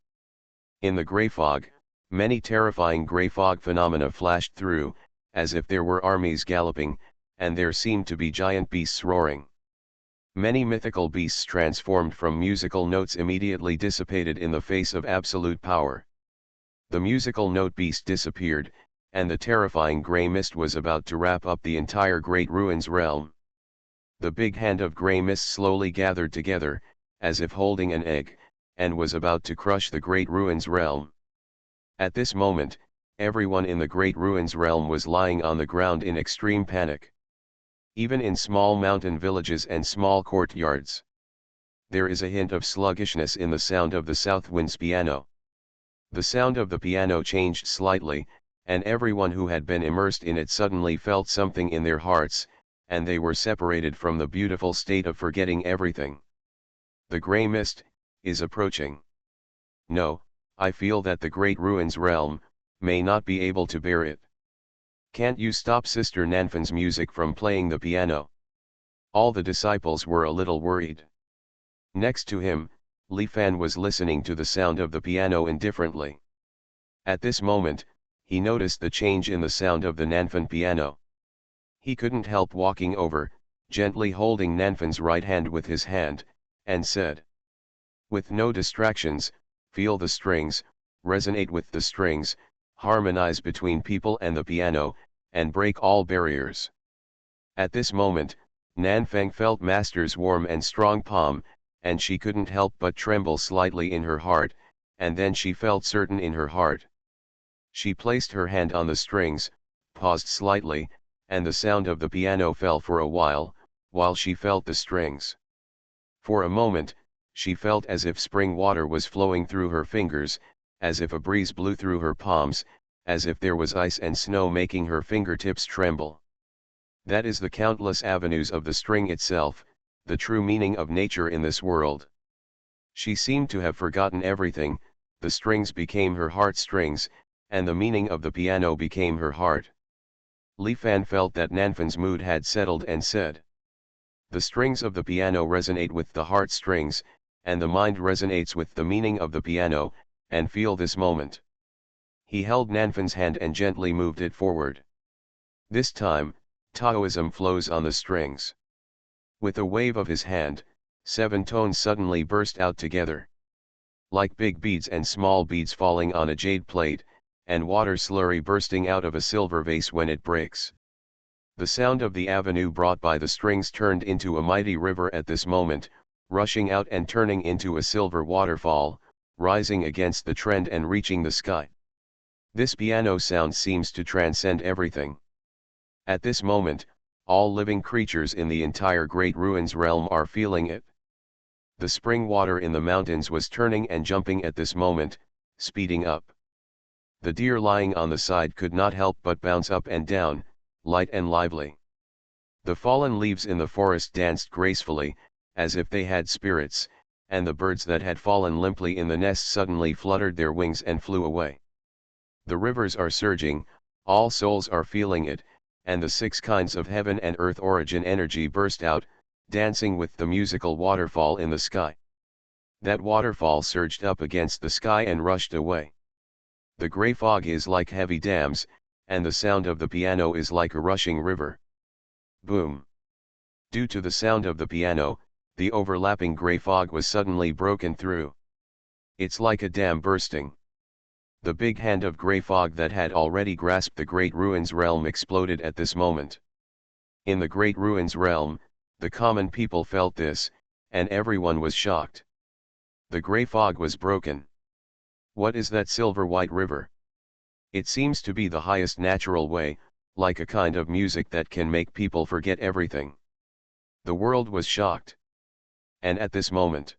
In the grey fog, many terrifying grey fog phenomena flashed through, as if there were armies galloping, and there seemed to be giant beasts roaring. Many mythical beasts transformed from musical notes immediately dissipated in the face of absolute power. The musical note beast disappeared, and the terrifying grey mist was about to wrap up the entire Great Ruins realm. The big hand of grey mist slowly gathered together, as if holding an egg, and was about to crush the Great Ruins realm. At this moment, everyone in the Great Ruins realm was lying on the ground in extreme panic. Even in small mountain villages and small courtyards, there is a hint of sluggishness in the sound of the south wind's piano. The sound of the piano changed slightly, and everyone who had been immersed in it suddenly felt something in their hearts, and they were separated from the beautiful state of forgetting everything. The grey mist is approaching. No, I feel that the Great Ruins realm may not be able to bear it. Can't you stop Sister Nanfan's music from playing the piano? All the disciples were a little worried. Next to him, Li Fan was listening to the sound of the piano indifferently. At this moment, he noticed the change in the sound of the Nanfan piano. He couldn't help walking over, gently holding Nanfan's right hand with his hand, and said, "With no distractions, feel the strings, resonate with the strings, harmonize between people and the piano, and break all barriers." At this moment, Nanfang felt Master's warm and strong palm, and she couldn't help but tremble slightly in her heart, and then she felt certain in her heart. She placed her hand on the strings, paused slightly, and the sound of the piano fell for a while she felt the strings. For a moment, she felt as if spring water was flowing through her fingers, as if a breeze blew through her palms, as if there was ice and snow making her fingertips tremble. That is the countless avenues of the string itself, the true meaning of nature in this world. She seemed to have forgotten everything, the strings became her heartstrings, and the meaning of the piano became her heart. Li Fan felt that Nanfan's mood had settled and said, "The strings of the piano resonate with the heartstrings, and the mind resonates with the meaning of the piano, and feel this moment." He held Nanfan's hand and gently moved it forward. This time, Taoism flows on the strings. With a wave of his hand, 7 tones suddenly burst out together. Like big beads and small beads falling on a jade plate, and water slurry bursting out of a silver vase when it breaks. The sound of the avenue brought by the strings turned into a mighty river at this moment, rushing out and turning into a silver waterfall, rising against the trend and reaching the sky. This piano sound seems to transcend everything. At this moment, all living creatures in the entire Great Ruins realm are feeling it. The spring water in the mountains was turning and jumping at this moment, speeding up. The deer lying on the side could not help but bounce up and down, light and lively. The fallen leaves in the forest danced gracefully, as if they had spirits, and the birds that had fallen limply in the nest suddenly fluttered their wings and flew away. The rivers are surging, all souls are feeling it, and the 6 kinds of heaven and earth origin energy burst out, dancing with the musical waterfall in the sky. That waterfall surged up against the sky and rushed away. The grey fog is like heavy dams, and the sound of the piano is like a rushing river. Boom! Due to the sound of the piano, the overlapping grey fog was suddenly broken through. It's like a dam bursting. The big hand of grey fog that had already grasped the Great Ruins realm exploded at this moment. In the Great Ruins realm, the common people felt this, and everyone was shocked. The grey fog was broken. What is that silver-white river? It seems to be the highest natural way, like a kind of music that can make people forget everything. The world was shocked. And at this moment,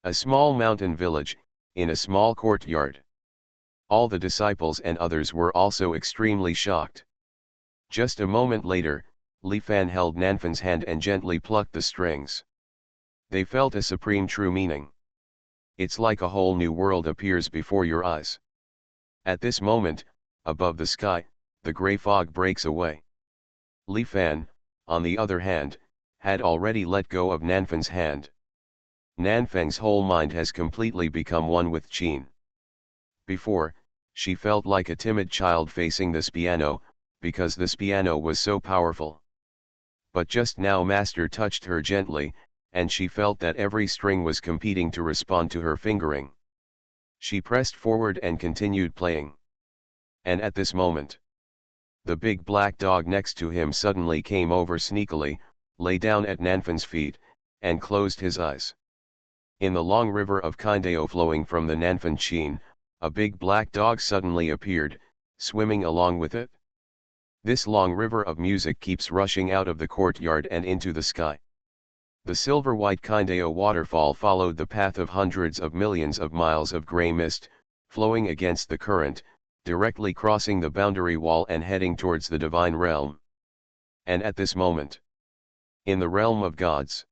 a small mountain village, in a small courtyard. All the disciples and others were also extremely shocked. Just a moment later, Li Fan held Nanfan's hand and gently plucked the strings. They felt a supreme true meaning. It's like a whole new world appears before your eyes. At this moment, above the sky, the grey fog breaks away. Li Fan, on the other hand, had already let go of Nanfan's hand. Nanfeng's whole mind has completely become one with Qin. Before, she felt like a timid child facing this piano, because this piano was so powerful. But just now Master touched her gently, and she felt that every string was competing to respond to her fingering. She pressed forward and continued playing. And at this moment, the big black dog next to him suddenly came over sneakily, lay down at Nanfan's feet, and closed his eyes. In the long river of Kindeo flowing from the Nanfan Qin, a big black dog suddenly appeared, swimming along with it. This long river of music keeps rushing out of the courtyard and into the sky. The silver-white Kindeo waterfall followed the path of hundreds of millions of miles of grey mist, flowing against the current, directly crossing the boundary wall and heading towards the divine realm. And at this moment, in the realm of gods,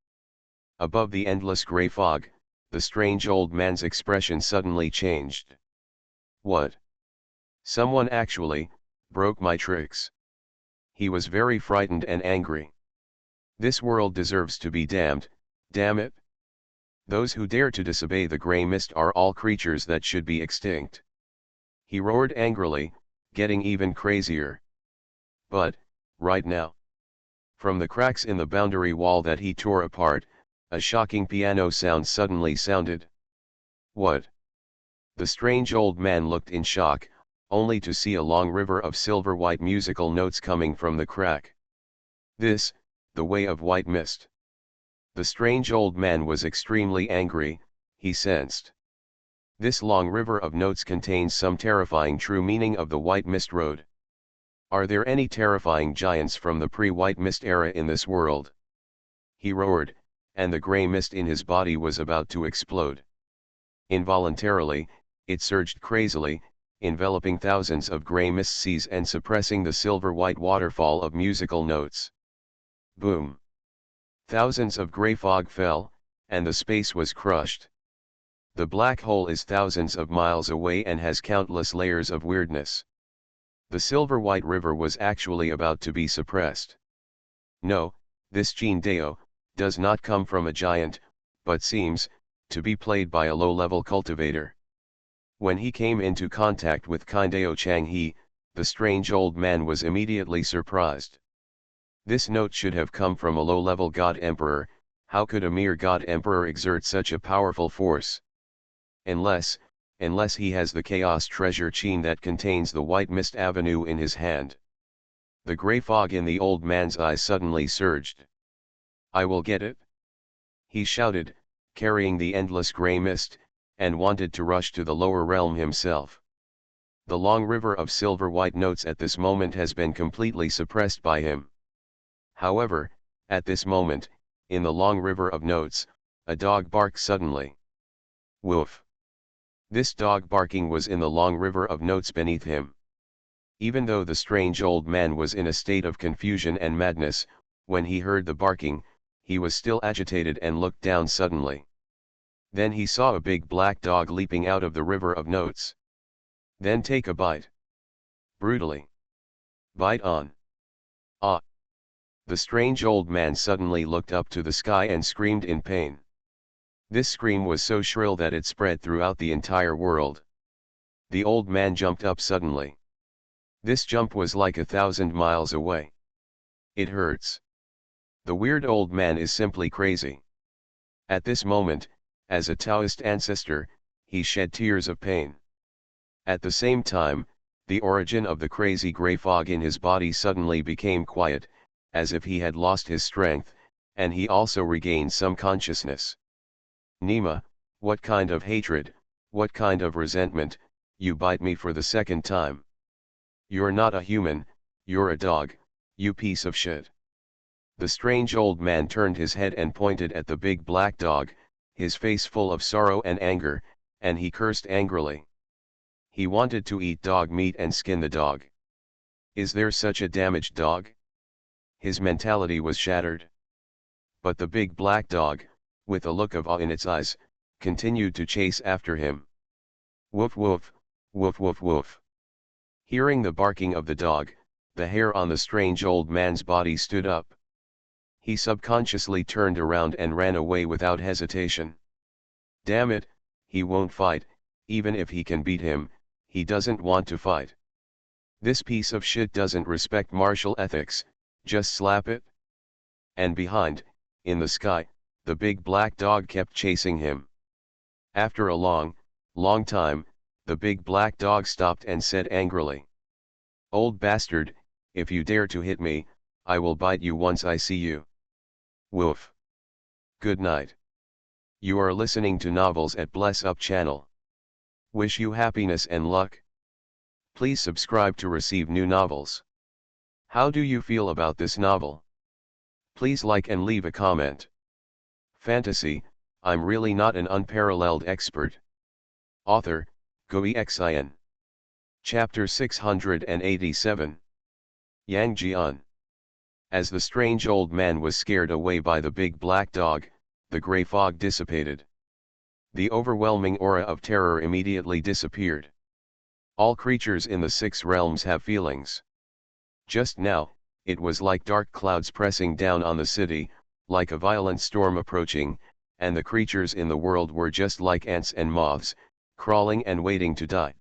above the endless grey fog, the strange old man's expression suddenly changed. What? Someone actually broke my tricks. He was very frightened and angry. This world deserves to be damned, damn it. Those who dare to disobey the grey mist are all creatures that should be extinct. He roared angrily, getting even crazier. But, right now, from the cracks in the boundary wall that he tore apart, a shocking piano sound suddenly sounded. What? The strange old man looked in shock, only to see a long river of silver-white musical notes coming from the crack. This, the way of white mist. The strange old man was extremely angry, he sensed. This long river of notes contains some terrifying true meaning of the white mist road. Are there any terrifying giants from the pre-white mist era in this world? He roared, and the grey mist in his body was about to explode. Involuntarily, it surged crazily, enveloping thousands of grey mist seas and suppressing the silver-white waterfall of musical notes. Boom! Thousands of grey fog fell, and the space was crushed. The black hole is thousands of miles away and has countless layers of weirdness. The silver-white river was actually about to be suppressed. No, this Qin Dao does not come from a giant, but seems to be played by a low-level cultivator. When he came into contact with Kindeo Changhe, the strange old man was immediately surprised. This note should have come from a low-level god emperor. How could a mere god emperor exert such a powerful force? Unless he has the chaos treasure Qin that contains the white mist avenue in his hand. The grey fog in the old man's eyes suddenly surged. I will get it! He shouted, carrying the endless grey mist, and wanted to rush to the lower realm himself. The long river of silver-white notes at this moment has been completely suppressed by him. However, at this moment, in the long river of notes, a dog barked suddenly. Woof! This dog barking was in the long river of notes beneath him. Even though the strange old man was in a state of confusion and madness, when he heard the barking, he was still agitated and looked down suddenly. Then he saw a big black dog leaping out of the river of notes. Then take a bite. Brutally. Bite on. Ah! The strange old man suddenly looked up to the sky and screamed in pain. This scream was so shrill that it spread throughout the entire world. The old man jumped up suddenly. This jump was like 1,000 miles away. It hurts. The weird old man is simply crazy. At this moment, as a Taoist ancestor, he shed tears of pain. At the same time, the origin of the crazy grey fog in his body suddenly became quiet, as if he had lost his strength, and he also regained some consciousness. Nima, what kind of hatred, what kind of resentment, you bite me for the second time. You're not a human, you're a dog, you piece of shit. The strange old man turned his head and pointed at the big black dog, his face full of sorrow and anger, and he cursed angrily. He wanted to eat dog meat and skin the dog. Is there such a damaged dog? His mentality was shattered. But the big black dog, with a look of awe in its eyes, continued to chase after him. Woof woof, woof woof woof. Hearing the barking of the dog, the hair on the strange old man's body stood up. He subconsciously turned around and ran away without hesitation. Damn it, he won't fight, even if he can beat him, he doesn't want to fight. This piece of shit doesn't respect martial ethics, just slap it. And behind, in the sky, the big black dog kept chasing him. After a long, long time, the big black dog stopped and said angrily, "Old bastard, if you dare to hit me, I will bite you once I see you." Woof. Good night. You are listening to Novels at Bless Up channel. Wish you happiness and luck. Please subscribe to receive new novels. How do you feel about this novel? Please like and leave a comment. Fantasy, I'm really not an unparalleled expert. Author, Xuanhuan. Chapter 687. Yang Jian. As the strange old man was scared away by the big black dog, the gray fog dissipated. The overwhelming aura of terror immediately disappeared. All creatures in the 6 realms have feelings. Just now, it was like dark clouds pressing down on the city, like a violent storm approaching, and the creatures in the world were just like ants and moths, crawling and waiting to die.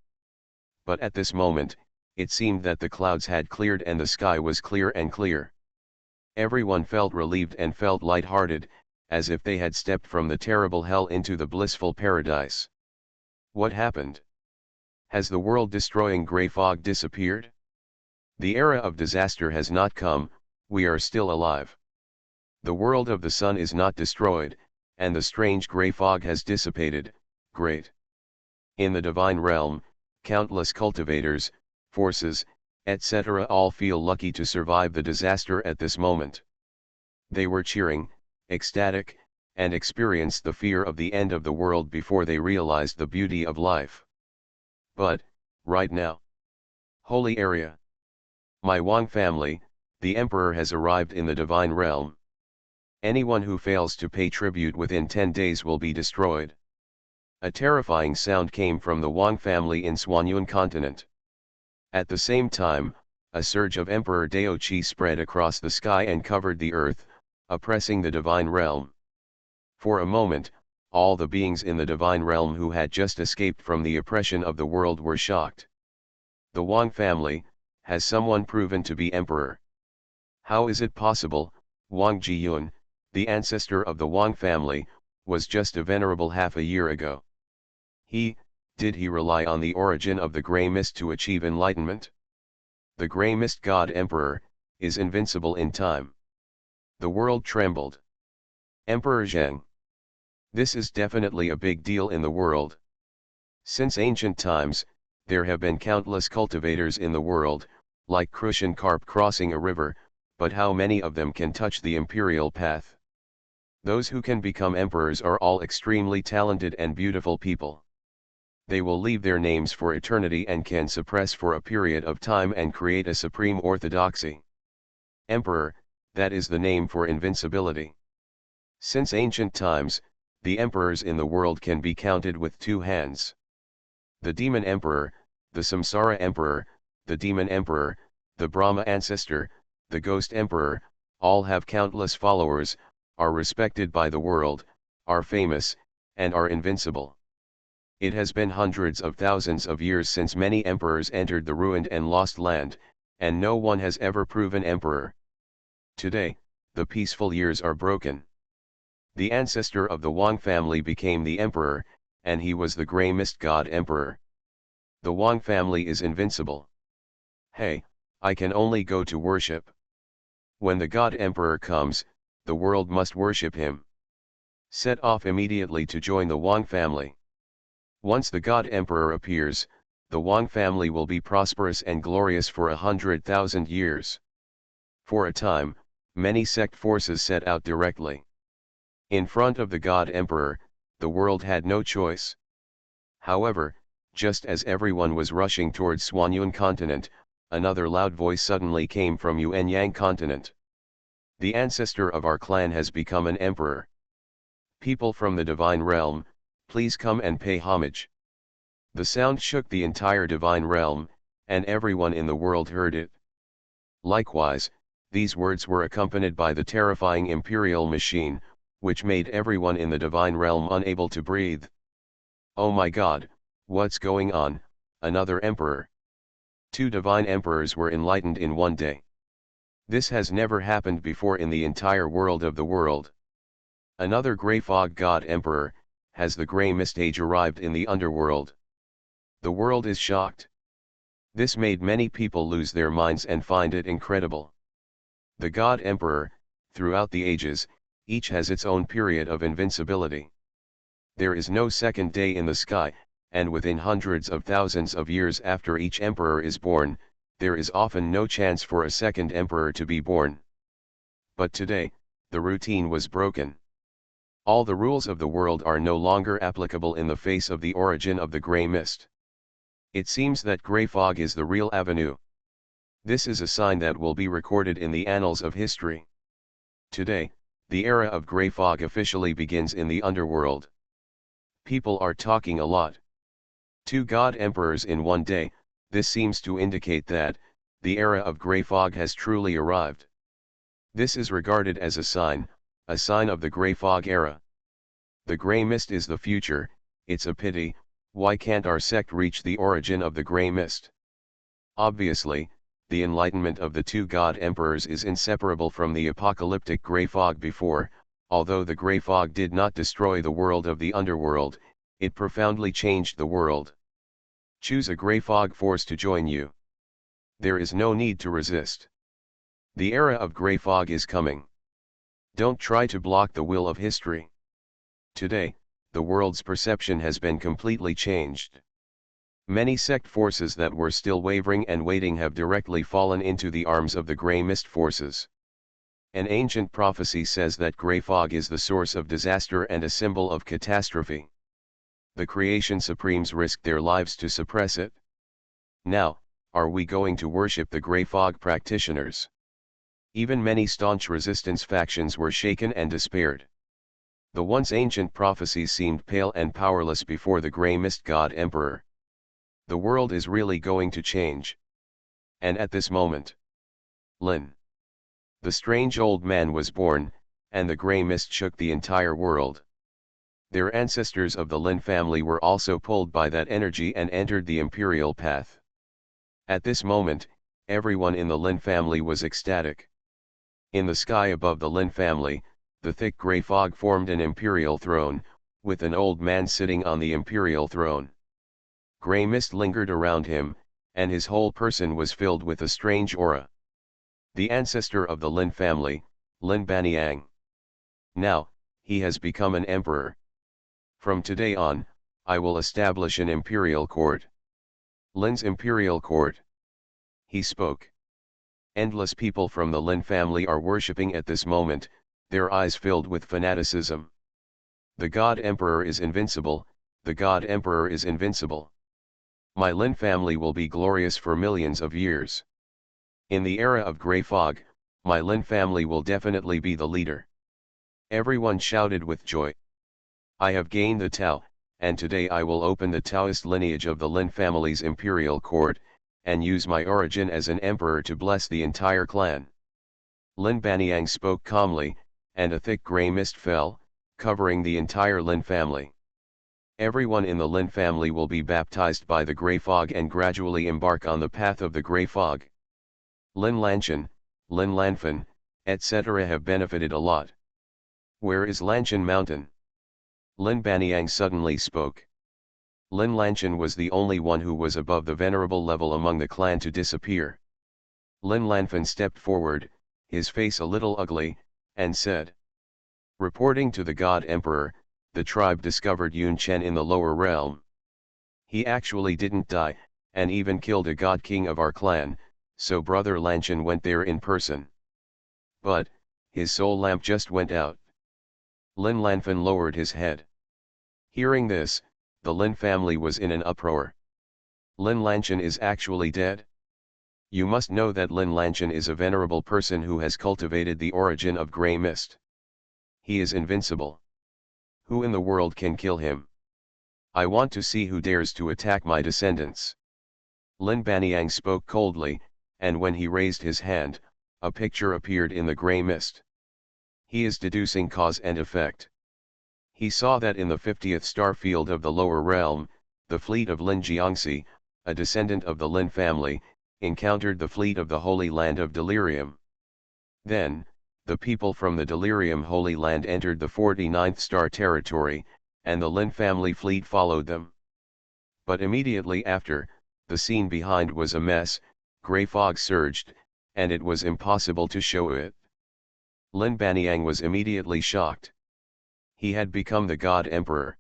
But at this moment, it seemed that the clouds had cleared and the sky was clear and clear. Everyone felt relieved and felt light-hearted, as if they had stepped from the terrible hell into the blissful paradise. What happened? Has the world-destroying gray fog disappeared? The era of disaster has not come, we are still alive. The world of the sun is not destroyed, and the strange gray fog has dissipated. Great. In the divine realm, countless cultivators, forces, etc. all feel lucky to survive the disaster at this moment. They were cheering, ecstatic, and experienced the fear of the end of the world before they realized the beauty of life. But, right now, holy area. My Wang family, the emperor has arrived in the divine realm. Anyone who fails to pay tribute within 10 days will be destroyed. A terrifying sound came from the Wang family in Xuanhuan continent. At the same time, a surge of Emperor Dao Qi spread across the sky and covered the earth, oppressing the divine realm. For a moment, all the beings in the divine realm who had just escaped from the oppression of the world were shocked. The Wang family, has someone proven to be emperor? How is it possible? Wang Jiyun, the ancestor of the Wang family, was just a venerable half a year ago. Did he rely on the origin of the grey mist to achieve enlightenment? The grey mist god emperor, is invincible in time. The world trembled. Emperor Zheng. This is definitely a big deal in the world. Since ancient times, there have been countless cultivators in the world, like crucian carp crossing a river, but how many of them can touch the imperial path? Those who can become emperors are all extremely talented and beautiful people. They will leave their names for eternity and can suppress for a period of time and create a supreme orthodoxy. Emperor, that is the name for invincibility. Since ancient times, the emperors in the world can be counted with 2 hands. The demon emperor, the samsara emperor, the demon emperor, the Brahma ancestor, the ghost emperor, all have countless followers, are respected by the world, are famous, and are invincible. It has been hundreds of thousands of years since many emperors entered the ruined and lost land, and no one has ever proven emperor. Today, the peaceful years are broken. The ancestor of the Wang family became the emperor, and he was the grey mist god emperor. The Wang family is invincible. Hey, I can only go to worship. When the god emperor comes, the world must worship him. Set off immediately to join the Wang family. Once the god emperor appears, the Wang family will be prosperous and glorious for 100,000 years. For a time, many sect forces set out directly. In front of the god emperor, the world had no choice. However, just as everyone was rushing towards Xuanhuan continent, another loud voice suddenly came from Yuanyang continent. The ancestor of our clan has become an emperor. People from the divine realm, please come and pay homage. The sound shook the entire divine realm, and everyone in the world heard it. Likewise, these words were accompanied by the terrifying imperial machine, which made everyone in the divine realm unable to breathe. Oh my God, what's going on? Another emperor. 2 divine emperors were enlightened in one day. This has never happened before in the entire world of the world. Another grey fog god emperor. Has the grey mist age arrived in the underworld? The world is shocked. This made many people lose their minds and find it incredible. The god emperor, throughout the ages, each has its own period of invincibility. There is no second day in the sky, and within hundreds of thousands of years after each emperor is born, there is often no chance for a second emperor to be born. But today, the routine was broken. All the rules of the world are no longer applicable in the face of the origin of the grey mist. It seems that grey fog is the real avenue. This is a sign that will be recorded in the annals of history. Today, the era of grey fog officially begins in the underworld. People are talking a lot. 2 god emperors in one day. This seems to indicate that the era of grey fog has truly arrived. This is regarded as a sign of the grey fog era. The grey mist is the future. It's a pity, why can't our sect reach the origin of the grey mist? Obviously, the enlightenment of the 2 god emperors is inseparable from the apocalyptic grey fog before. Although the grey fog did not destroy the world of the underworld, it profoundly changed the world. Choose a grey fog force to join you. There is no need to resist. The era of grey fog is coming. Don't try to block the will of history. Today, the world's perception has been completely changed. Many sect forces that were still wavering and waiting have directly fallen into the arms of the grey mist forces. An ancient prophecy says that grey fog is the source of disaster and a symbol of catastrophe. The creation supremes risked their lives to suppress it. Now, are we going to worship the grey fog practitioners? Even many staunch resistance factions were shaken and despaired. The once ancient prophecies seemed pale and powerless before the grey mist god emperor. The world is really going to change. And at this moment, Lin, the strange old man, was born, and the grey mist shook the entire world. Their ancestors of the Lin family were also pulled by that energy and entered the imperial path. At this moment, everyone in the Lin family was ecstatic. In the sky above the Lin family, the thick grey fog formed an imperial throne, with an old man sitting on the imperial throne. Grey mist lingered around him, and his whole person was filled with a strange aura. The ancestor of the Lin family, Lin Baniang. Now, he has become an emperor. From today on, I will establish an imperial court. Lin's imperial court. He spoke. Endless people from the Lin family are worshipping at this moment, their eyes filled with fanaticism. The God Emperor is invincible, the God Emperor is invincible. My Lin family will be glorious for millions of years. In the era of grey fog, my Lin family will definitely be the leader. Everyone shouted with joy. I have gained the Tao, and today I will open the Taoist lineage of the Lin family's imperial court, and use my origin as an emperor to bless the entire clan. Lin Baniang spoke calmly, and a thick grey mist fell, covering the entire Lin family. Everyone in the Lin family will be baptized by the grey fog and gradually embark on the path of the grey fog. Lin Lanshan, Lin Lanfan, etc. have benefited a lot. Where is Lanshan Mountain? Lin Baniang suddenly spoke. Lin Lanshan was the only one who was above the venerable level among the clan to disappear. Lin Lanfan stepped forward, his face a little ugly, and said. Reporting to the God Emperor, the tribe discovered Yun Chen in the lower realm. He actually didn't die, and even killed a God King of our clan, so Brother Lanshan went there in person. But, his soul lamp just went out. Lin Lanfan lowered his head. Hearing this, the Lin family was in an uproar. Lin Lanshan is actually dead? You must know that Lin Lanshan is a venerable person who has cultivated the origin of grey mist. He is invincible. Who in the world can kill him? I want to see who dares to attack my descendants. Lin Baniang spoke coldly, and when he raised his hand, a picture appeared in the grey mist. He is deducing cause and effect. He saw that in the 50th star field of the lower realm, the fleet of Lin Jiangxi, a descendant of the Lin family, encountered the fleet of the Holy Land of Delirium. Then, the people from the Delirium Holy Land entered the 49th star territory, and the Lin family fleet followed them. But immediately after, the scene behind was a mess, grey fog surged, and it was impossible to show it. Lin Baniang was immediately shocked. He had become the God Emperor.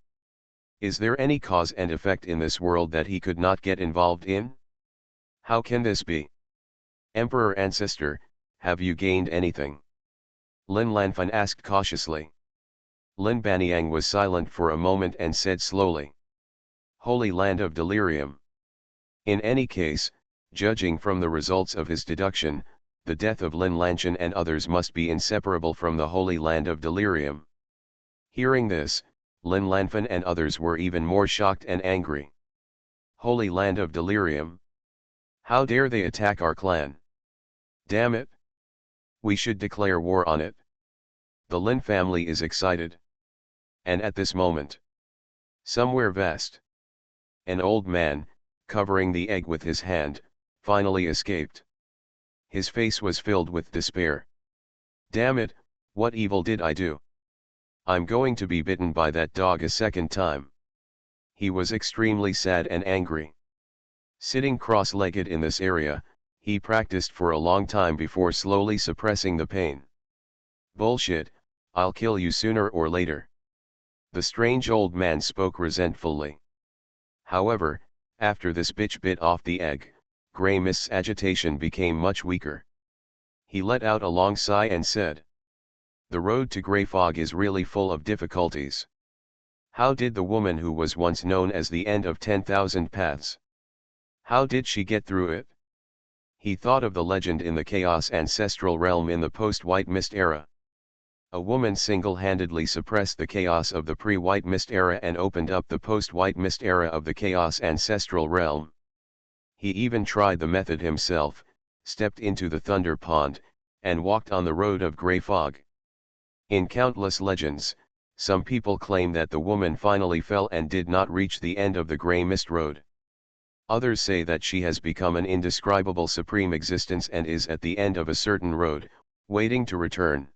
Is there any cause and effect in this world that he could not get involved in? How can this be? Emperor Ancestor, have you gained anything? Lin Lanfan asked cautiously. Lin Baniang was silent for a moment and said slowly. Holy Land of Delirium. In any case, judging from the results of his deduction, the death of Lin Lanchan and others must be inseparable from the Holy Land of Delirium. Hearing this, Lin Lanfan and others were even more shocked and angry. Holy Land of Delirium. How dare they attack our clan? Damn it! We should declare war on it. The Lin family is excited. And at this moment, somewhere vast, an old man, covering the egg with his hand, finally escaped. His face was filled with despair. Damn it, what evil did I do? I'm going to be bitten by that dog a second time. He was extremely sad and angry. Sitting cross-legged in this area, he practiced for a long time before slowly suppressing the pain. Bullshit, I'll kill you sooner or later. The strange old man spoke resentfully. However, after this bitch bit off the egg, Grey Mist's agitation became much weaker. He let out a long sigh and said, the road to Grey Fog is really full of difficulties. How did the woman who was once known as the End of 10,000 Paths? How did she get through it? He thought of the legend in the Chaos Ancestral Realm in the post-White Mist era. A woman single-handedly suppressed the chaos of the pre-White Mist era and opened up the post-White Mist era of the Chaos Ancestral Realm. He even tried the method himself, stepped into the Thunder Pond, and walked on the road of Grey Fog. In countless legends, some people claim that the woman finally fell and did not reach the end of the Grey Mist Road. Others say that she has become an indescribable supreme existence and is at the end of a certain road, waiting to return.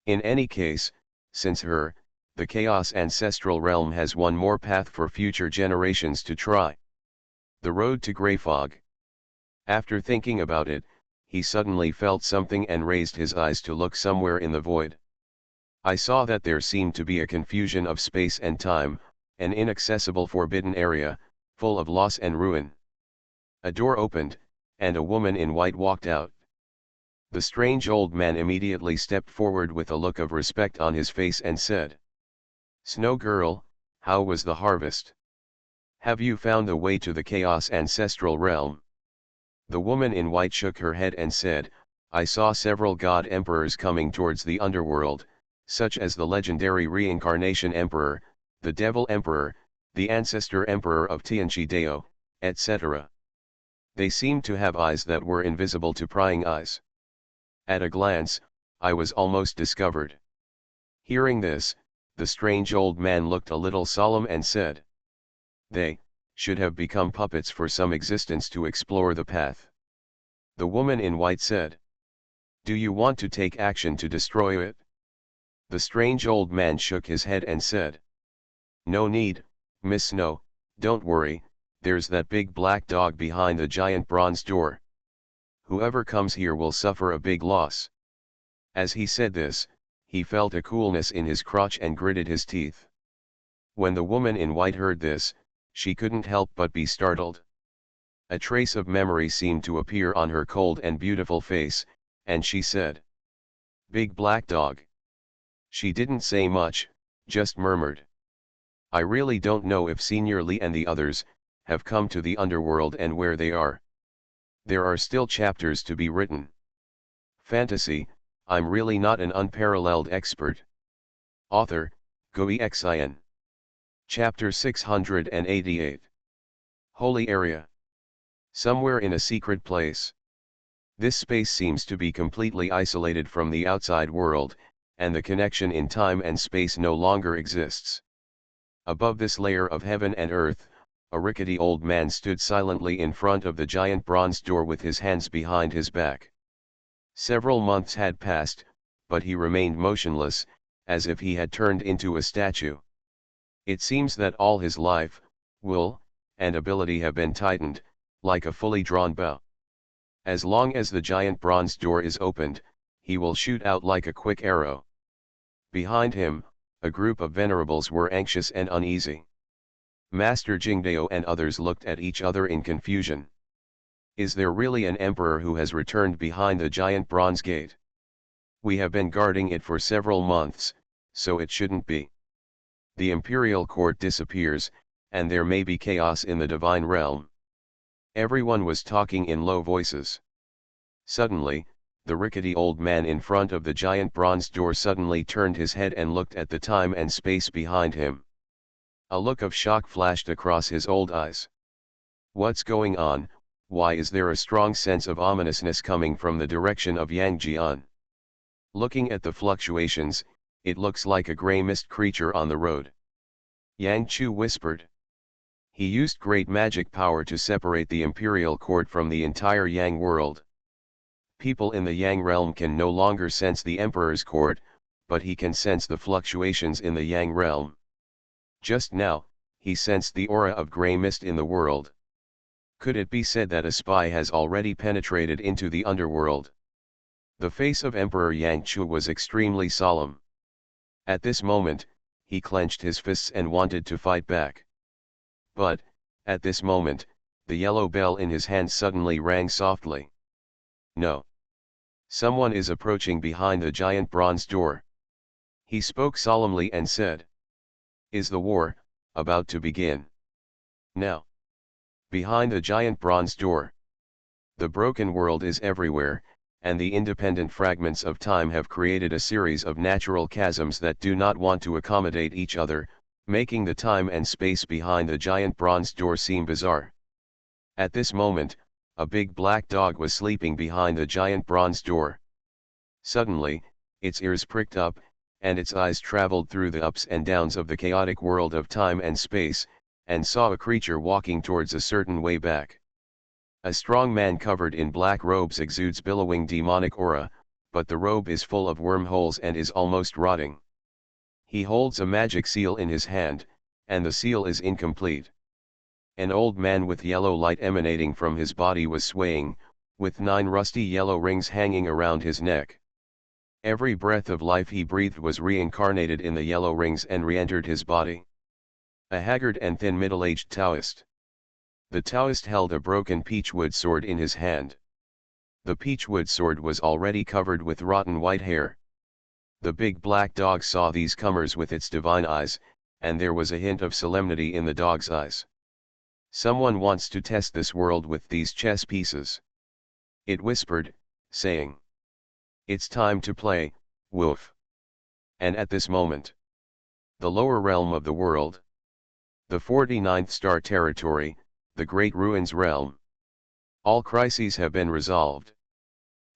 In any case, since her, the Chaos Ancestral Realm has one more path for future generations to try. The road to Grey Fog. After thinking about it, he suddenly felt something and raised his eyes to look somewhere in the void. I saw that there seemed to be a confusion of space and time, an inaccessible forbidden area, full of loss and ruin. A door opened, and a woman in white walked out. The strange old man immediately stepped forward with a look of respect on his face and said, Snow Girl, how was the harvest? Have you found the way to the Chaos Ancestral Realm? The woman in white shook her head and said, I saw several god emperors coming towards the underworld, such as the legendary Reincarnation Emperor, the Devil Emperor, the Ancestor Emperor of Tianchi Dao, etc. They seemed to have eyes that were invisible to prying eyes. At a glance, I was almost discovered. Hearing this, the strange old man looked a little solemn and said, they should have become puppets for some existence to explore the path. The woman in white said, do you want to take action to destroy it? The strange old man shook his head and said, no need, Miss Snow, don't worry, there's that big black dog behind the giant bronze door. Whoever comes here will suffer a big loss. As he said this, he felt a coolness in his crotch and gritted his teeth. When the woman in white heard this, she couldn't help but be startled. A trace of memory seemed to appear on her cold and beautiful face, and she said, big black dog. She didn't say much, just murmured. I really don't know if Senior Li and the others have come to the underworld and where they are. There are still chapters to be written. Fantasy, I'm really not an unparalleled expert. Author, Xuanhuan. Chapter 688. Holy Area. Somewhere in a secret place. This space seems to be completely isolated from the outside world, and the connection in time and space no longer exists. Above this layer of heaven and earth, a rickety old man stood silently in front of the giant bronze door with his hands behind his back. Several months had passed, but he remained motionless, as if he had turned into a statue. It seems that all his life, will, and ability have been tightened, like a fully drawn bow. As long as the giant bronze door is opened, he will shoot out like a quick arrow. Behind him, a group of venerables were anxious and uneasy. Master Jingdao and others looked at each other in confusion. Is there really an emperor who has returned behind the giant bronze gate? We have been guarding it for several months, so it shouldn't be. The imperial court disappears, and there may be chaos in the divine realm. Everyone was talking in low voices. Suddenly, the rickety old man in front of the giant bronze door suddenly turned his head and looked at the time and space behind him. A look of shock flashed across his old eyes. What's going on? Why is there a strong sense of ominousness coming from the direction of Yangjian? Looking at the fluctuations, it looks like a gray mist creature on the road. Yang Chu whispered. He used great magic power to separate the imperial court from the entire Yang world. People in the Yang realm can no longer sense the emperor's court, but he can sense the fluctuations in the Yang realm. Just now, he sensed the aura of gray mist in the world. Could it be said that a spy has already penetrated into the underworld? The face of Emperor Yang Chu was extremely solemn. At this moment, he clenched his fists and wanted to fight back. But, at this moment, the yellow bell in his hand suddenly rang softly. No. Someone is approaching behind the giant bronze door. He spoke solemnly and said. Is the war about to begin? Now. Behind the giant bronze door. The broken world is everywhere, and the independent fragments of time have created a series of natural chasms that do not want to accommodate each other, making the time and space behind the giant bronze door seem bizarre. At this moment, a big black dog was sleeping behind the giant bronze door. Suddenly, its ears pricked up, and its eyes traveled through the ups and downs of the chaotic world of time and space, and saw a creature walking towards a certain way back. A strong man covered in black robes exudes billowing demonic aura, but the robe is full of wormholes and is almost rotting. He holds a magic seal in his hand, and the seal is incomplete. An old man with yellow light emanating from his body was swaying, with 9 rusty yellow rings hanging around his neck. Every breath of life he breathed was reincarnated in the yellow rings and re-entered his body. A haggard and thin middle-aged Taoist. The Taoist held a broken peachwood sword in his hand. The peachwood sword was already covered with rotten white hair. The big black dog saw these comers with its divine eyes, and there was a hint of solemnity in the dog's eyes. Someone wants to test this world with these chess pieces. It whispered, saying. It's time to play, wolf. And at this moment, the lower realm of the world, the 49th star territory, the Great Ruins realm. All crises have been resolved.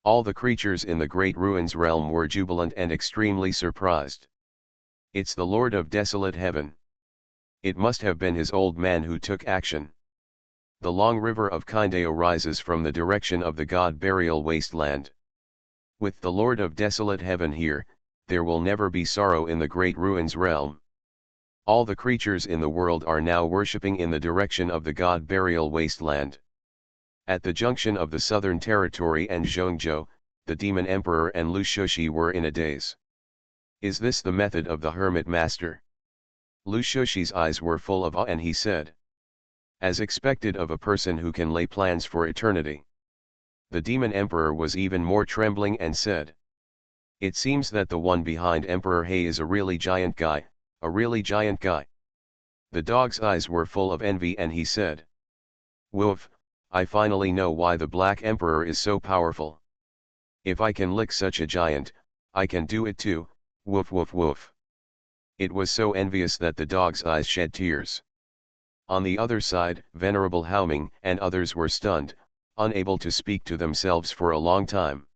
All the creatures in the Great Ruins realm were jubilant and extremely surprised. It's the Lord of Desolate Heaven. It must have been his old man who took action. The long river of Kindao rises from the direction of the god burial wasteland. With the Lord of Desolate Heaven here, there will never be sorrow in the Great Ruins realm. All the creatures in the world are now worshipping in the direction of the god burial wasteland. At the junction of the Southern Territory and Zhongzhou, the Demon Emperor and Lu Shushi were in a daze. Is this the method of the Hermit Master? Lu Shushi's eyes were full of awe and he said. As expected of a person who can lay plans for eternity. The Demon Emperor was even more trembling and said. It seems that the one behind Emperor He is a really giant guy, a really giant guy. The dog's eyes were full of envy and he said. Woof, I finally know why the Black Emperor is so powerful. If I can lick such a giant, I can do it too, woof woof woof. It was so envious that the dog's eyes shed tears. On the other side, Venerable Haoming and others were stunned, unable to speak to themselves for a long time.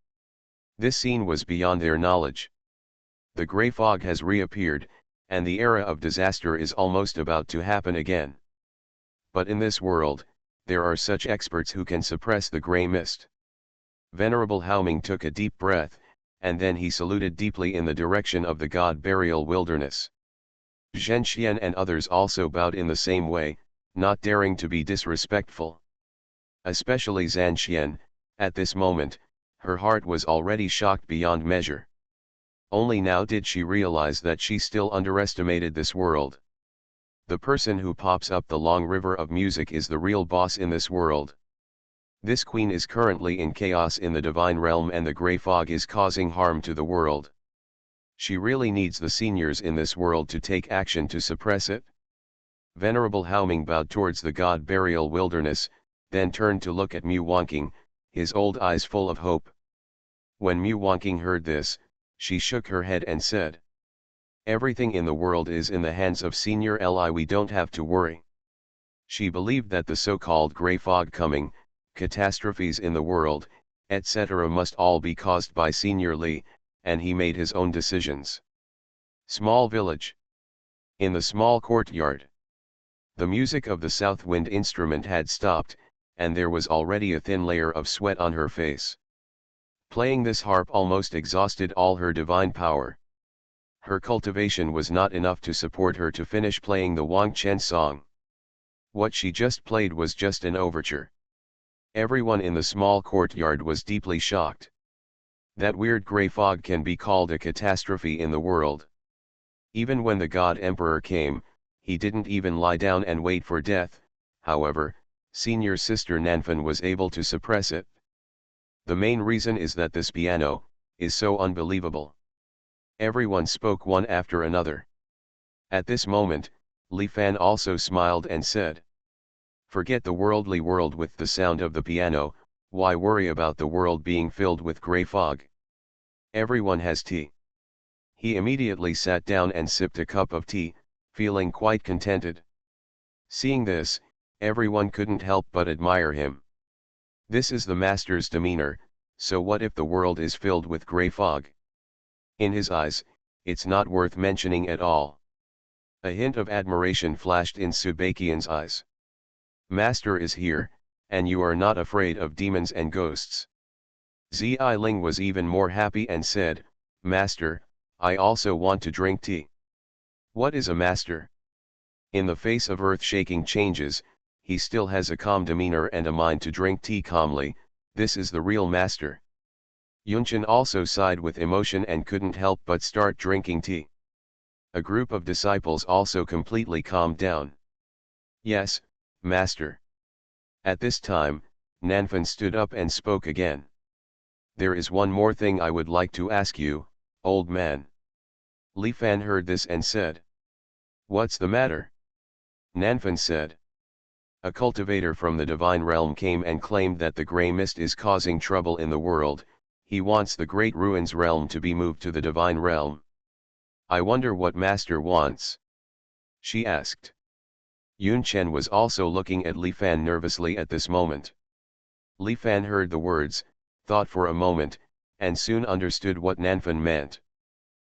This scene was beyond their knowledge. The gray fog has reappeared, and the era of disaster is almost about to happen again. But in this world, there are such experts who can suppress the gray mist. Venerable Haoming took a deep breath, and then he saluted deeply in the direction of the god burial wilderness. Zhenxian and others also bowed in the same way, not daring to be disrespectful. Especially Zhenxian, at this moment, her heart was already shocked beyond measure. Only now did she realize that she still underestimated this world. The person who pops up the long river of music is the real boss in this world. This queen is currently in chaos in the divine realm, and the gray fog is causing harm to the world. She really needs the seniors in this world to take action to suppress it. Venerable Haoming bowed towards the god burial wilderness, then turned to look at Mu Wanqing, his old eyes full of hope. When Mu Wanqing heard this, she shook her head and said, "Everything in the world is in the hands of Senior Li, we don't have to worry." She believed that the so-called gray fog coming, catastrophes in the world, etc. must all be caused by Senior Li, and he made his own decisions. Small village. In the small courtyard. The music of the south wind instrument had stopped, and there was already a thin layer of sweat on her face. Playing this harp almost exhausted all her divine power. Her cultivation was not enough to support her to finish playing the Wang Chen song. What she just played was just an overture. Everyone in the small courtyard was deeply shocked. That weird gray fog can be called a catastrophe in the world. Even when the God Emperor came, he didn't even lie down and wait for death. However, senior sister Nanfan was able to suppress it. The main reason is that this piano is so unbelievable. Everyone spoke one after another. At this moment, Li Fan also smiled and said, "Forget the worldly world with the sound of the piano, why worry about the world being filled with gray fog? Everyone has tea." He immediately sat down and sipped a cup of tea, feeling quite contented. Seeing this, everyone couldn't help but admire him. This is the master's demeanor, so what if the world is filled with gray fog? In his eyes, it's not worth mentioning at all. A hint of admiration flashed in Subakian's eyes. Master is here, and you are not afraid of demons and ghosts. Zi Ling was even more happy and said, "Master, I also want to drink tea." What is a master? In the face of earth-shaking changes, he still has a calm demeanor and a mind to drink tea calmly. This is the real master. Yunchen also sighed with emotion and couldn't help but start drinking tea. A group of disciples also completely calmed down. "Yes, master." At this time, Nanfan stood up and spoke again. "There is one more thing I would like to ask you, old man." Li Fan heard this and said, "What's the matter?" Nanfan said, "A cultivator from the divine realm came and claimed that the gray mist is causing trouble in the world. He wants the great ruins realm to be moved to the divine realm. I wonder what master wants?" she asked. Yun Chen was also looking at Li Fan nervously at this moment. Li Fan heard the words, thought for a moment, and soon understood what Nanfan meant.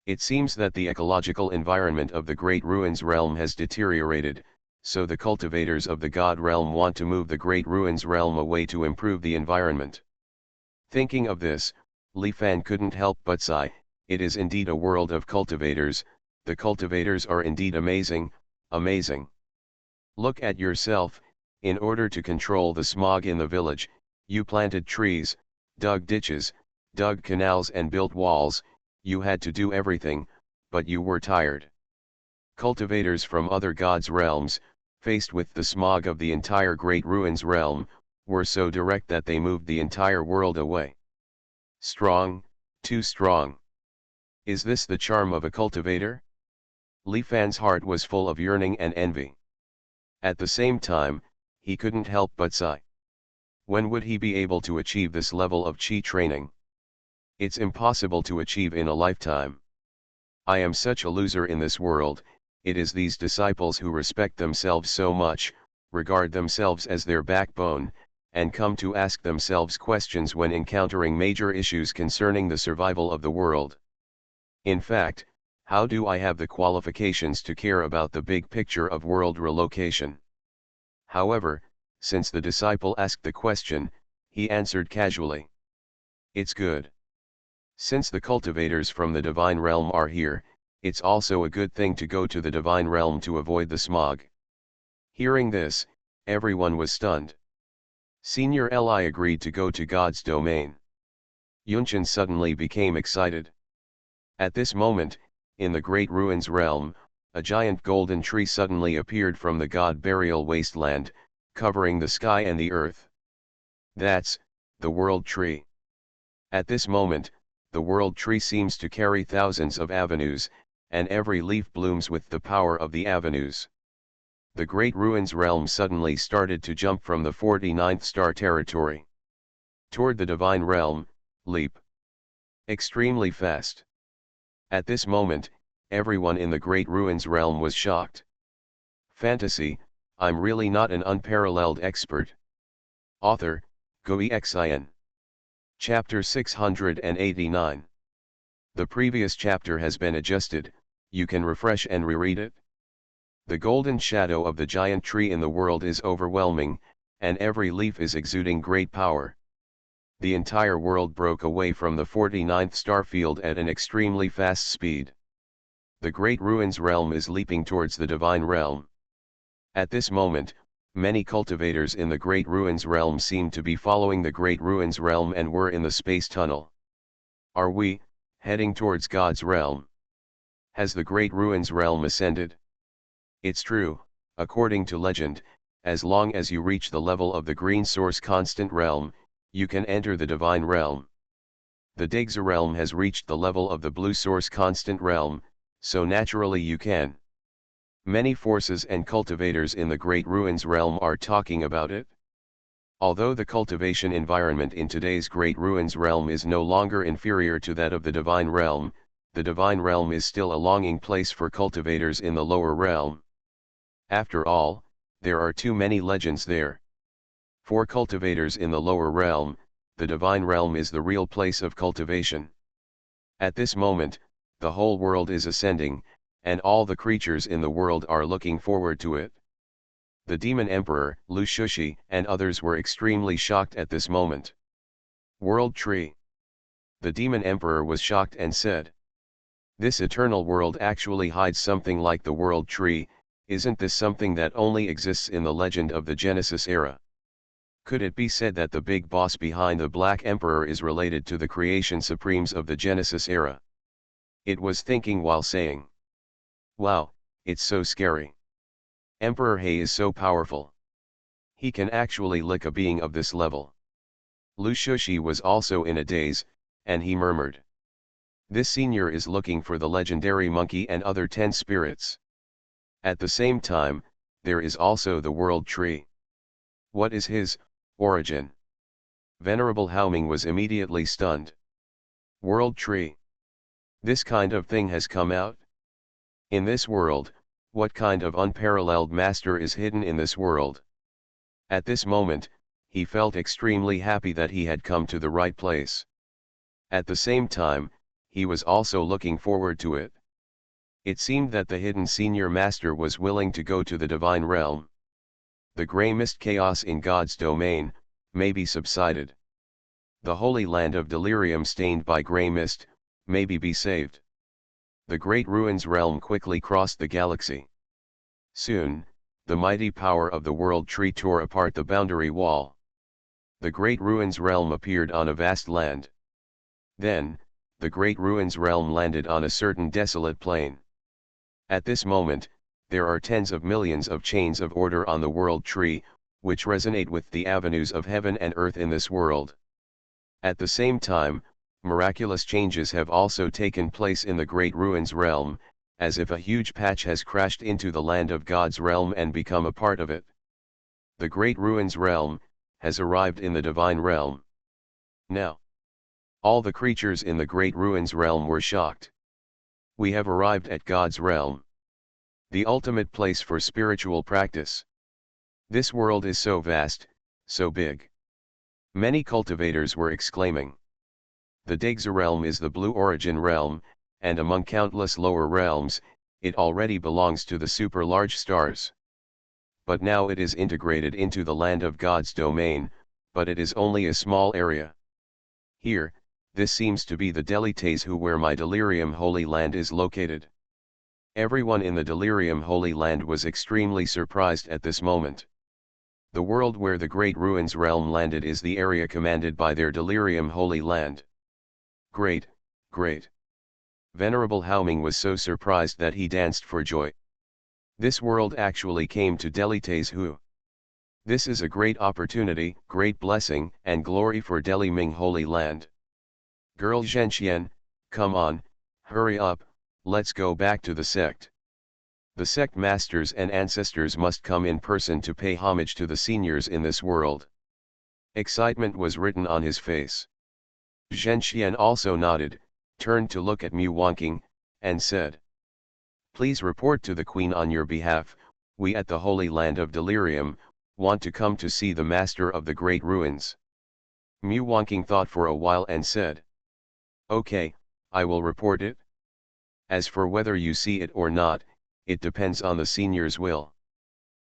It seems that the ecological environment of the great ruins realm has deteriorated, so the cultivators of the god realm want to move the great ruins realm away to improve the environment. Thinking of this, Li Fan couldn't help but sigh. It is indeed a world of cultivators. The cultivators are indeed amazing, amazing. Look at yourself. In order to control the smog in the village, you planted trees, dug ditches, dug canals and built walls. You had to do everything, but you were tired. Cultivators from other gods' realms, faced with the smog of the entire Great Ruins realm, were so direct that they moved the entire world away. Strong, too strong. Is this the charm of a cultivator? Li Fan's heart was full of yearning and envy. At the same time, he couldn't help but sigh. When would he be able to achieve this level of Qi training? It's impossible to achieve in a lifetime. I am such a loser in this world. It is these disciples who respect themselves so much, regard themselves as their backbone, and come to ask themselves questions when encountering major issues concerning the survival of the world. In fact, how do I have the qualifications to care about the big picture of world relocation? However, since the disciple asked the question, he answered casually. It's good. Since the cultivators from the divine realm are here, it's also a good thing to go to the divine realm to avoid the smog. Hearing this, everyone was stunned. Senior Li agreed to go to God's domain. Yunchen suddenly became excited. At this moment, in the Great Ruins realm, a giant golden tree suddenly appeared from the god burial wasteland, covering the sky and the earth. That's the World Tree. At this moment, the World Tree seems to carry thousands of avenues, and every leaf blooms with the power of the avenues. The Great Ruins realm suddenly started to jump from the 49th star territory toward the divine realm, leap extremely fast. At this moment, everyone in the Great Ruins realm was shocked. Fantasy, I'm really not an unparalleled expert. Author, Xuanhuan. Chapter 689. The previous chapter has been adjusted, you can refresh and reread it. The golden shadow of the giant tree in the world is overwhelming, and every leaf is exuding great power. The entire world broke away from the 49th star field at an extremely fast speed. The Great Ruins realm is leaping towards the divine realm. At this moment, many cultivators in the Great Ruins realm seem to be following the Great Ruins realm and were in the space tunnel. Are we heading towards God's realm? Has the Great Ruins realm ascended? It's true, according to legend, as long as you reach the level of the green source constant realm, you can enter the divine realm. The Digza realm has reached the level of the blue source constant realm, so naturally you can. Many forces and cultivators in the Great Ruins realm are talking about it. Although the cultivation environment in today's Great Ruins realm is no longer inferior to that of the divine realm, the divine realm is still a longing place for cultivators in the lower realm. After all, there are too many legends there. For cultivators in the lower realm, the divine realm is the real place of cultivation. At this moment, the whole world is ascending, and all the creatures in the world are looking forward to it. The demon emperor, Lu Shushi, and others were extremely shocked at this moment. World Tree. The demon emperor was shocked and said, "This eternal world actually hides something like the World Tree, isn't this something that only exists in the legend of the Genesis era? Could it be said that the big boss behind the Black Emperor is related to the creation supremes of the Genesis era?" It was thinking while saying, "Wow, it's so scary. Emperor He is so powerful. He can actually lick a being of this level." Lu Shushi was also in a daze, and he murmured, "This senior is looking for the legendary monkey and other 10 spirits. At the same time, there is also the World Tree. What is his origin?" Venerable Haoming was immediately stunned. World Tree. This kind of thing has come out? In this world, what kind of unparalleled master is hidden in this world? At this moment, he felt extremely happy that he had come to the right place. At the same time, he was also looking forward to it. It seemed that the hidden senior master was willing to go to the divine realm. The grey mist chaos in God's domain, may be subsided. The holy land of delirium stained by grey mist, maybe be saved. The Great Ruins realm quickly crossed the galaxy. Soon, the mighty power of the World Tree tore apart the boundary wall. The Great Ruins realm appeared on a vast land. Then, the Great Ruins realm landed on a certain desolate plain. At this moment, there are tens of millions of chains of order on the World Tree, which resonate with the avenues of heaven and earth in this world. At the same time, miraculous changes have also taken place in the Great Ruins realm, as if a huge patch has crashed into the land of God's realm and become a part of it. The Great Ruins realm has arrived in the divine realm. Now, all the creatures in the Great Ruins realm were shocked. We have arrived at God's realm, the ultimate place for spiritual practice. This world is so vast, so big. Many cultivators were exclaiming. The Digza realm is the blue origin realm, and among countless lower realms, it already belongs to the super-large stars. But now it is integrated into the land of God's domain, but it is only a small area. Here, this seems to be the Delites where my delirium holy land is located. Everyone in the delirium holy land was extremely surprised at this moment. The world where the great ruins realm landed is the area commanded by their delirium holy land. Great, great. Venerable Haoming was so surprised that he danced for joy. This world actually came to Delites Hu. This is a great opportunity, great blessing, and glory for Deli Ming Holy Land. Girl Zhenxian, come on, hurry up, let's go back to the sect. The sect masters and ancestors must come in person to pay homage to the seniors in this world. Excitement was written on his face. Zhenxian also nodded, turned to look at Mu Wanqing, and said, "Please report to the Queen on your behalf. We at the Holy Land of Delirium want to come to see the master of the great ruins." Mu Wanqing thought for a while and said, "Okay, I will report it. As for whether you see it or not, it depends on the senior's will."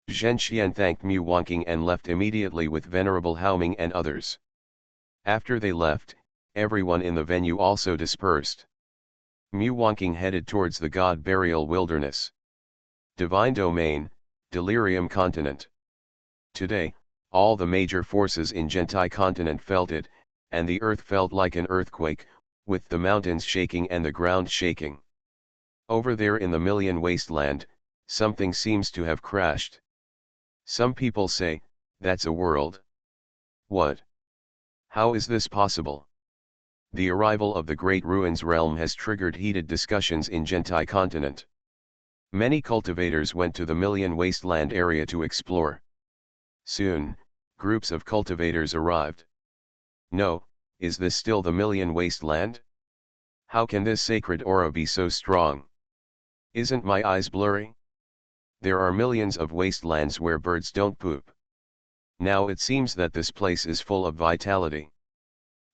Zhenxian thanked Mu Wanqing and left immediately with Venerable Haoming and others. After they left, everyone in the venue also dispersed. Mu Wanqing headed towards the God Burial Wilderness. Divine Domain, Delirium Continent. Today, all the major forces in Gentai Continent felt it, and the earth felt like an earthquake, with the mountains shaking and the ground shaking. Over there in the Million Wasteland, something seems to have crashed. Some people say, that's a world. What? How is this possible? The arrival of the Great Ruins realm has triggered heated discussions in Gentai Continent. Many cultivators went to the Million Wasteland area to explore. Soon, groups of cultivators arrived. No, is this still the Million Wasteland? How can this sacred aura be so strong? Isn't my eyes blurry? There are millions of wastelands where birds don't poop. Now it seems that this place is full of vitality.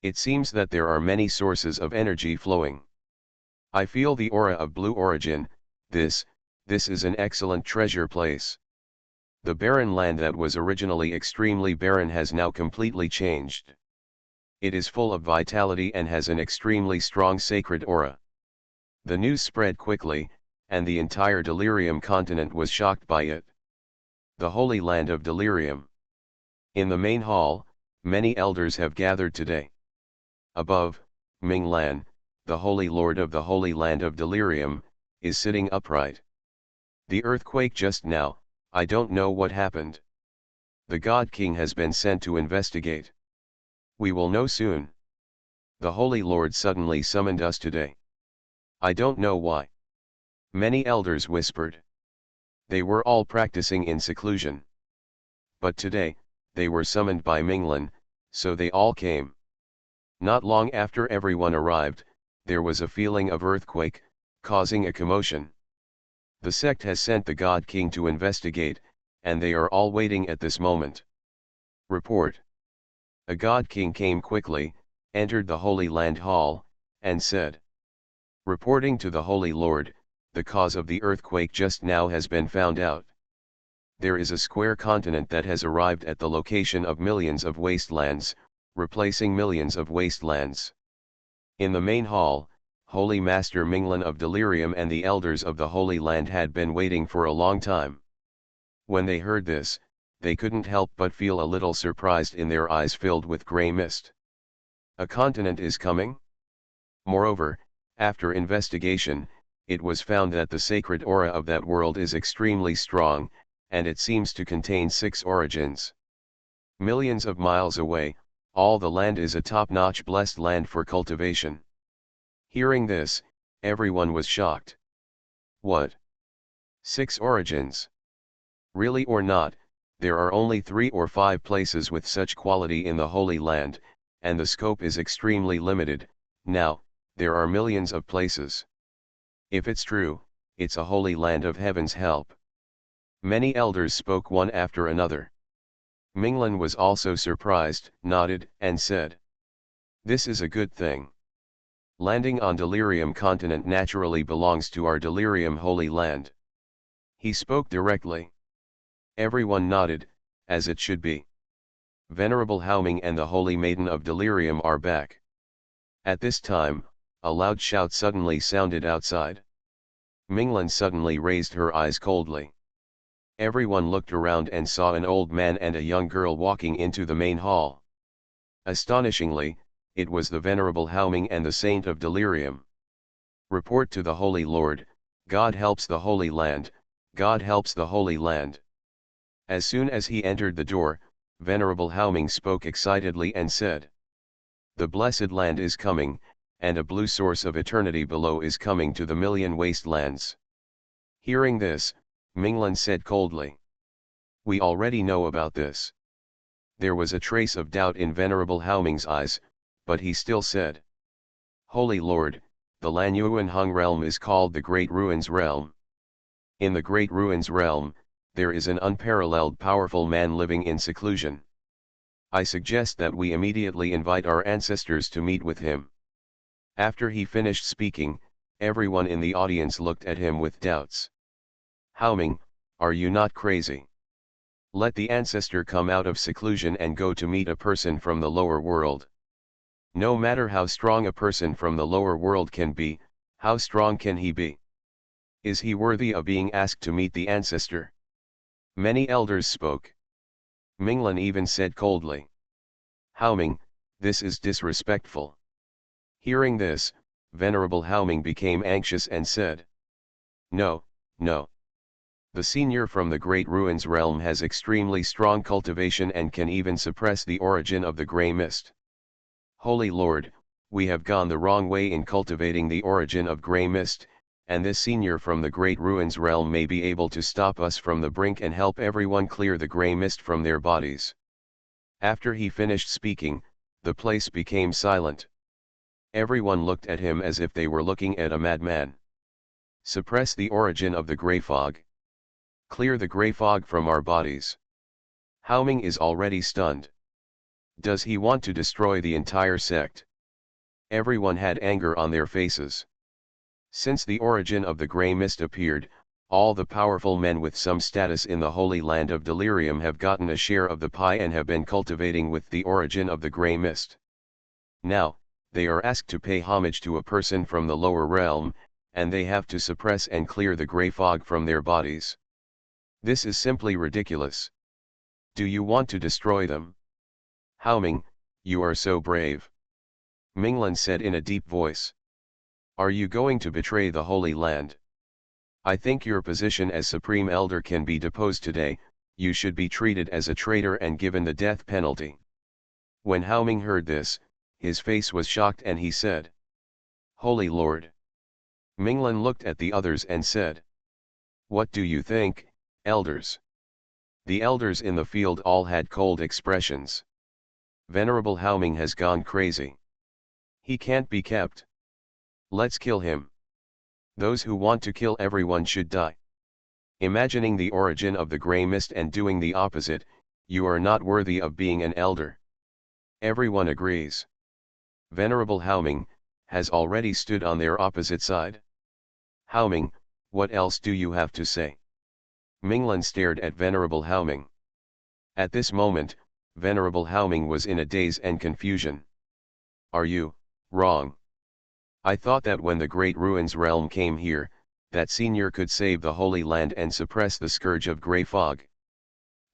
It seems that there are many sources of energy flowing. I feel the aura of blue origin. This is an excellent treasure place. The barren land that was originally extremely barren has now completely changed. It is full of vitality and has an extremely strong sacred aura. The news spread quickly, and the entire Delirium continent was shocked by it. The Holy Land of Delirium. In the main hall, many elders have gathered today. Above, Ming Lan, the Holy Lord of the Holy Land of Delirium, is sitting upright. The earthquake just now, I don't know what happened. The God King has been sent to investigate. We will know soon. The Holy Lord suddenly summoned us today. I don't know why. Many elders whispered. They were all practicing in seclusion. But today, they were summoned by Minglan, so they all came. Not long after everyone arrived, there was a feeling of earthquake, causing a commotion. The sect has sent the God King to investigate, and they are all waiting at this moment. Report. A God King came quickly, entered the Holy Land Hall, and said, "Reporting to the Holy Lord, the cause of the earthquake just now has been found out. There is a square continent that has arrived at the location of millions of wastelands, replacing millions of wastelands." In the main hall, Holy Master Minglan of Delirium and the elders of the Holy Land had been waiting for a long time. When they heard this, they couldn't help but feel a little surprised in their eyes filled with grey mist. A continent is coming? Moreover, after investigation, it was found that the sacred aura of that world is extremely strong, and it seems to contain 6 origins. Millions of miles away, all the land is a top-notch blessed land for cultivation. Hearing this, everyone was shocked. What? 6 origins? Really or not, there are only 3 or 5 places with such quality in the Holy Land, and the scope is extremely limited. Now, there are millions of places. If it's true, it's a holy land of heaven's help. Many elders spoke one after another. Minglan was also surprised, nodded, and said, "This is a good thing. Landing on Delirium continent naturally belongs to our Delirium Holy Land. He spoke directly. Everyone nodded, as it should be. Venerable Haoming and the Holy Maiden of Delirium are back. At this time, a loud shout suddenly sounded outside. Minglan suddenly raised her eyes coldly. Everyone looked around and saw an old man and a young girl walking into the main hall. Astonishingly, it was the Venerable Haoming and the Saint of Delirium. Report to the Holy Lord, God helps the Holy Land, God helps the Holy Land. As soon as he entered the door, Venerable Haoming spoke excitedly and said, "The blessed land is coming, and a blue source of eternity below is coming to the million wastelands." Hearing this, Minglan said coldly, "We already know about this." There was a trace of doubt in Venerable Haoming's eyes, but he still said, "Holy Lord, the Lanyuan realm is called the Great Ruins Realm. In the Great Ruins Realm, there is an unparalleled powerful man living in seclusion. I suggest that we immediately invite our ancestors to meet with him." After he finished speaking, everyone in the audience looked at him with doubts. "Haoming, are you not crazy? Let the ancestor come out of seclusion and go to meet a person from the lower world. No matter how strong a person from the lower world can be, how strong can he be? Is he worthy of being asked to meet the ancestor?" Many elders spoke. Minglan even said coldly, "Haoming, this is disrespectful." Hearing this, Venerable Haoming became anxious and said, "No, no. The senior from the Great Ruins realm has extremely strong cultivation and can even suppress the origin of the grey mist. Holy Lord, we have gone the wrong way in cultivating the origin of grey mist, and this senior from the Great Ruins realm may be able to stop us from the brink and help everyone clear the grey mist from their bodies." After he finished speaking, the place became silent. Everyone looked at him as if they were looking at a madman. Suppress the origin of the grey fog. Clear the grey fog from our bodies. Haoming is already stunned. Does he want to destroy the entire sect? Everyone had anger on their faces. Since the origin of the grey mist appeared, all the powerful men with some status in the Holy Land of Delirium have gotten a share of the pie and have been cultivating with the origin of the grey mist. Now, they are asked to pay homage to a person from the lower realm, and they have to suppress and clear the grey fog from their bodies. This is simply ridiculous. Do you want to destroy them? Haoming, you are so brave. Minglan said in a deep voice. Are you going to betray the Holy Land? I think your position as Supreme Elder can be deposed today. You should be treated as a traitor and given the death penalty. When Haoming heard this, his face was shocked and he said, Holy Lord. Minglan looked at the others and said, What do you think, elders? The elders in the field all had cold expressions. Venerable Haoming has gone crazy. He can't be kept. Let's kill him. Those who want to kill everyone should die. Imagining the origin of the grey mist and doing the opposite, you are not worthy of being an elder. Everyone agrees. Venerable Haoming has already stood on their opposite side. Haoming, what else do you have to say? Minglan stared at Venerable Haoming. At this moment, Venerable Haoming was in a daze and confusion. Are you wrong? I thought that when the Great Ruins realm came here, that senior could save the Holy Land and suppress the scourge of grey fog.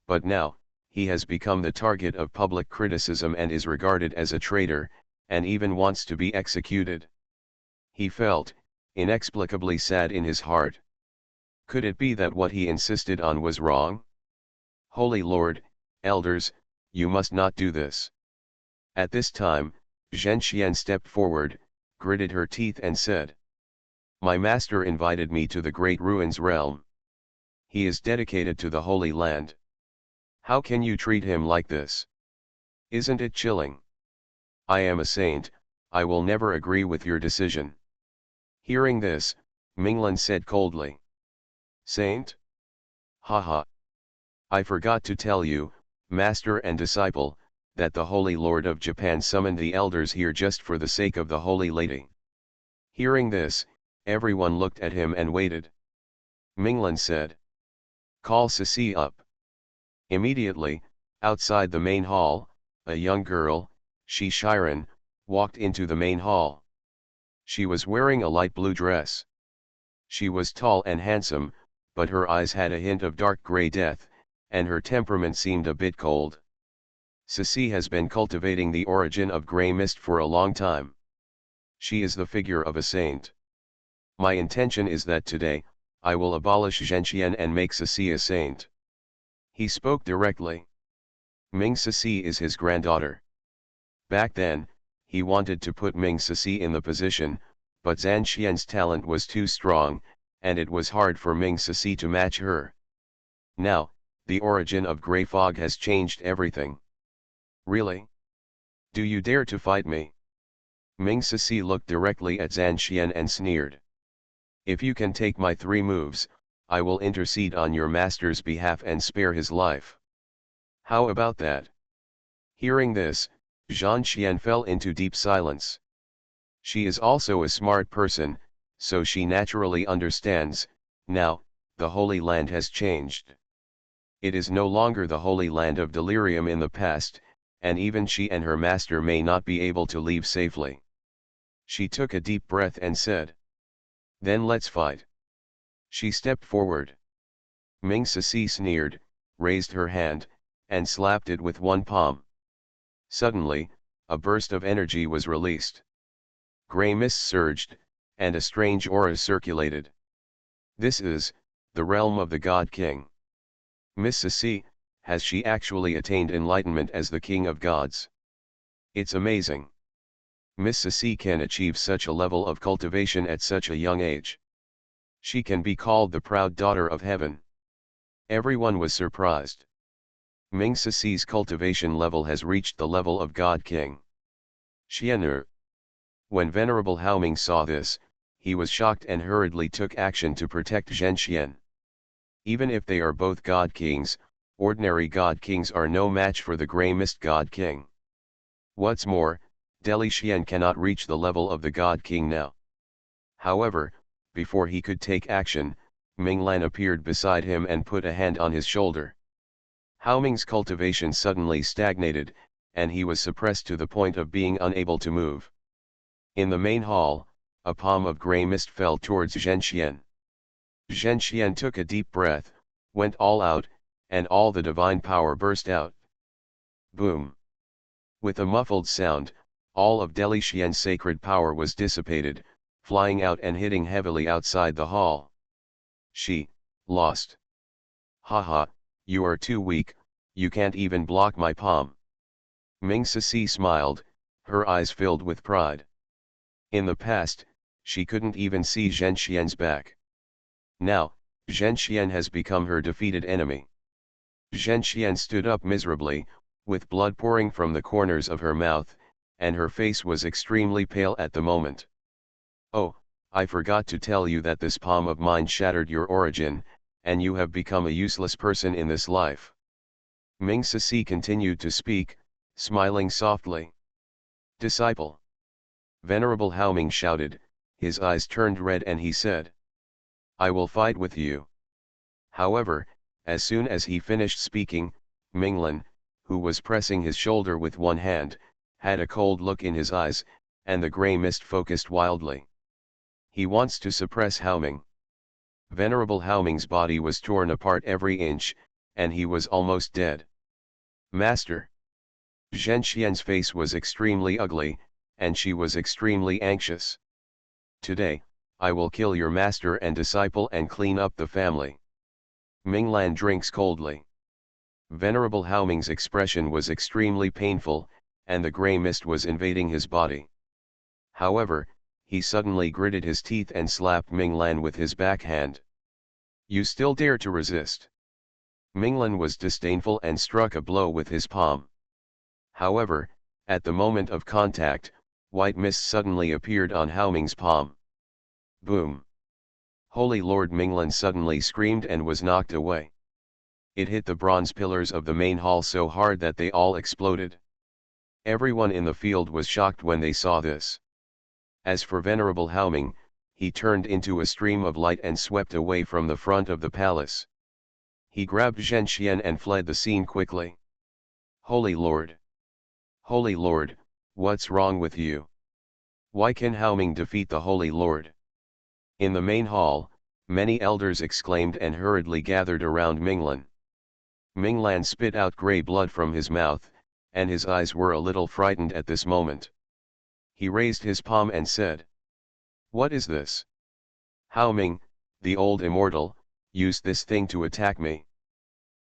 But now, he has become the target of public criticism and is regarded as a traitor, and even wants to be executed. He felt inexplicably sad in his heart. Could it be that what he insisted on was wrong? Holy Lord, elders, you must not do this. At this time, Zhenxian stepped forward, gritted her teeth and said, My master invited me to the Great Ruins realm. He is dedicated to the Holy Land. How can you treat him like this? Isn't it chilling? I am a saint, I will never agree with your decision. Hearing this, Minglan said coldly. Saint? Haha. I forgot to tell you, master and disciple, that the Holy Lord of Japan summoned the elders here just for the sake of the Holy Lady. Hearing this, everyone looked at him and waited. Minglan said, "Call Ceci up." Immediately, outside the main hall, a young girl, Xuanhuan, walked into the main hall. She was wearing a light blue dress. She was tall and handsome, but her eyes had a hint of dark gray death, and her temperament seemed a bit cold. Ceci has been cultivating the origin of gray mist for a long time. She is the figure of a saint. My intention is that today, I will abolish Zhenxian and make Ceci a saint. He spoke directly. Ming Ceci is his granddaughter. Back then, he wanted to put Ming Ceci in the position, but Zhan Xian's talent was too strong, and it was hard for Ming Ceci to match her. Now, the origin of Grey Fog has changed everything. Really? Do you dare to fight me? Ming Ceci looked directly at Zhan Xian and sneered. If you can take my 3 moves, I will intercede on your master's behalf and spare his life. How about that? Hearing this, Zhan Xian fell into deep silence. She is also a smart person, so she naturally understands. Now, the Holy Land has changed. It is no longer the Holy Land of delirium in the past, and even she and her master may not be able to leave safely. She took a deep breath and said, "Then let's fight." She stepped forward. Ming Ceci sneered, raised her hand, and slapped it with one palm. Suddenly, a burst of energy was released. Grey mist surged, and a strange aura circulated. This is the realm of the God King. Miss Ceci, has she actually attained enlightenment as the King of Gods? It's amazing. Miss Ceci can achieve such a level of cultivation at such a young age. She can be called the proud daughter of heaven. Everyone was surprised. Ming Ceci's cultivation level has reached the level of God King. Xian'er. When Venerable Haoming saw this, he was shocked and hurriedly took action to protect Zhenxian. Even if they are both God Kings, ordinary God Kings are no match for the Grey Mist God King. What's more, Deli Xian cannot reach the level of the God King now. However, before he could take action, Minglan appeared beside him and put a hand on his shoulder. Haoming's cultivation suddenly stagnated, and he was suppressed to the point of being unable to move. In the main hall, a palm of grey mist fell towards Zhenxian. Zhenxian took a deep breath, went all out, and all the divine power burst out. Boom! With a muffled sound, all of Deli Xian's sacred power was dissipated, flying out and hitting heavily outside the hall. She lost. Haha, you are too weak, you can't even block my palm. Ming Ceci smiled, her eyes filled with pride. In the past, she couldn't even see Zhenxian's back. Now, Zhenxian has become her defeated enemy. Zhenxian stood up miserably, with blood pouring from the corners of her mouth, and her face was extremely pale at the moment. Oh, I forgot to tell you that this palm of mine shattered your origin, and you have become a useless person in this life. Ming Ceci continued to speak, smiling softly. Disciple. Venerable Haoming shouted, his eyes turned red and he said, I will fight with you. However, as soon as he finished speaking, Minglan, who was pressing his shoulder with one hand, had a cold look in his eyes, and the grey mist focused wildly. He wants to suppress Haoming. Venerable Haoming's body was torn apart every inch, and he was almost dead. Master. Zhenxian's face was extremely ugly, and she was extremely anxious. Today, I will kill your master and disciple and clean up the family. Minglan drinks coldly. Venerable Haoming's expression was extremely painful, and the grey mist was invading his body. However, he suddenly gritted his teeth and slapped Minglan with his backhand. You still dare to resist? Minglan was disdainful and struck a blow with his palm. However, at the moment of contact, white mist suddenly appeared on Haoming's palm. Boom! Holy Lord, Minglan suddenly screamed and was knocked away. It hit the bronze pillars of the main hall so hard that they all exploded. Everyone in the field was shocked when they saw this. As for Venerable Haoming, he turned into a stream of light and swept away from the front of the palace. He grabbed Zhenxian and fled the scene quickly. Holy Lord! Holy Lord, what's wrong with you? Why can Haoming defeat the Holy Lord? In the main hall, many elders exclaimed and hurriedly gathered around Minglan. Minglan spit out grey blood from his mouth, and his eyes were a little frightened at this moment. He raised his palm and said, "What is this? Haoming, the old immortal, used this thing to attack me."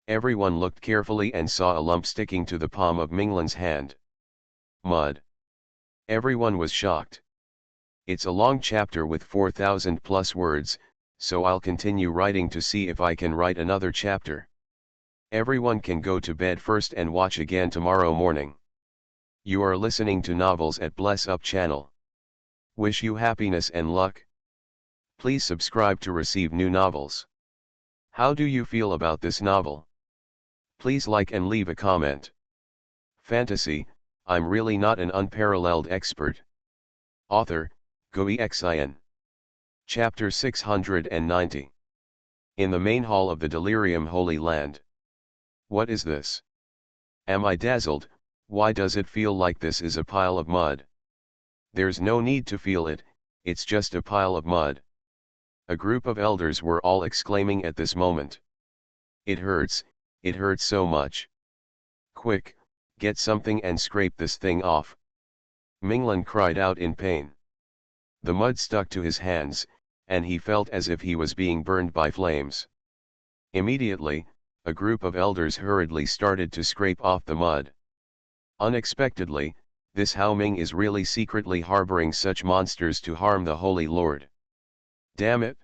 Everyone looked carefully and saw a lump sticking to the palm of Minglan's hand. Mud. Everyone was shocked. It's a long chapter with 4,000 plus words, so I'll continue writing to see if I can write another chapter. Everyone can go to bed first and watch again tomorrow morning. You are listening to Novels at Bless Up channel. Wish you happiness and luck. Please subscribe to receive new novels. How do you feel about this novel? Please like and leave a comment. Fantasy, I'm really not an unparalleled expert. Author, Xuanhuan. Chapter 690. In the main hall of the Delirium Holy Land. What is this? Am I dazzled? Why does it feel like this is a pile of mud? There's no need to feel it, it's just a pile of mud. A group of elders were all exclaiming at this moment. It hurts so much. Quick, get something and scrape this thing off. Minglan cried out in pain. The mud stuck to his hands, and he felt as if he was being burned by flames. Immediately, a group of elders hurriedly started to scrape off the mud. Unexpectedly, this Haoming is really secretly harboring such monsters to harm the Holy Lord. Damn it!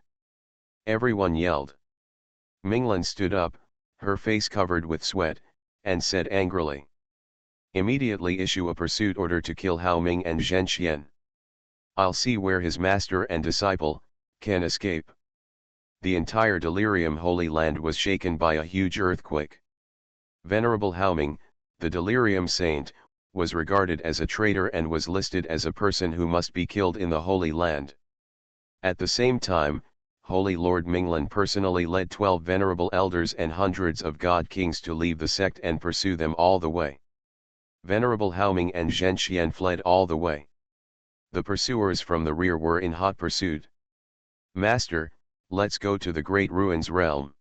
Everyone yelled. Minglan stood up, her face covered with sweat, and said angrily, "Immediately issue a pursuit order to kill Haoming and Zhenxian. I'll see where his master and disciple can escape." The entire Delirium Holy Land was shaken by a huge earthquake. Venerable Haoming, the Delirium Saint, was regarded as a traitor and was listed as a person who must be killed in the Holy Land. At the same time, Holy Lord Minglan personally led 12 venerable elders and hundreds of god kings to leave the sect and pursue them all the way. Venerable Haoming and Zhenxian fled all the way. The pursuers from the rear were in hot pursuit. "Master, let's go to the Great Ruins realm."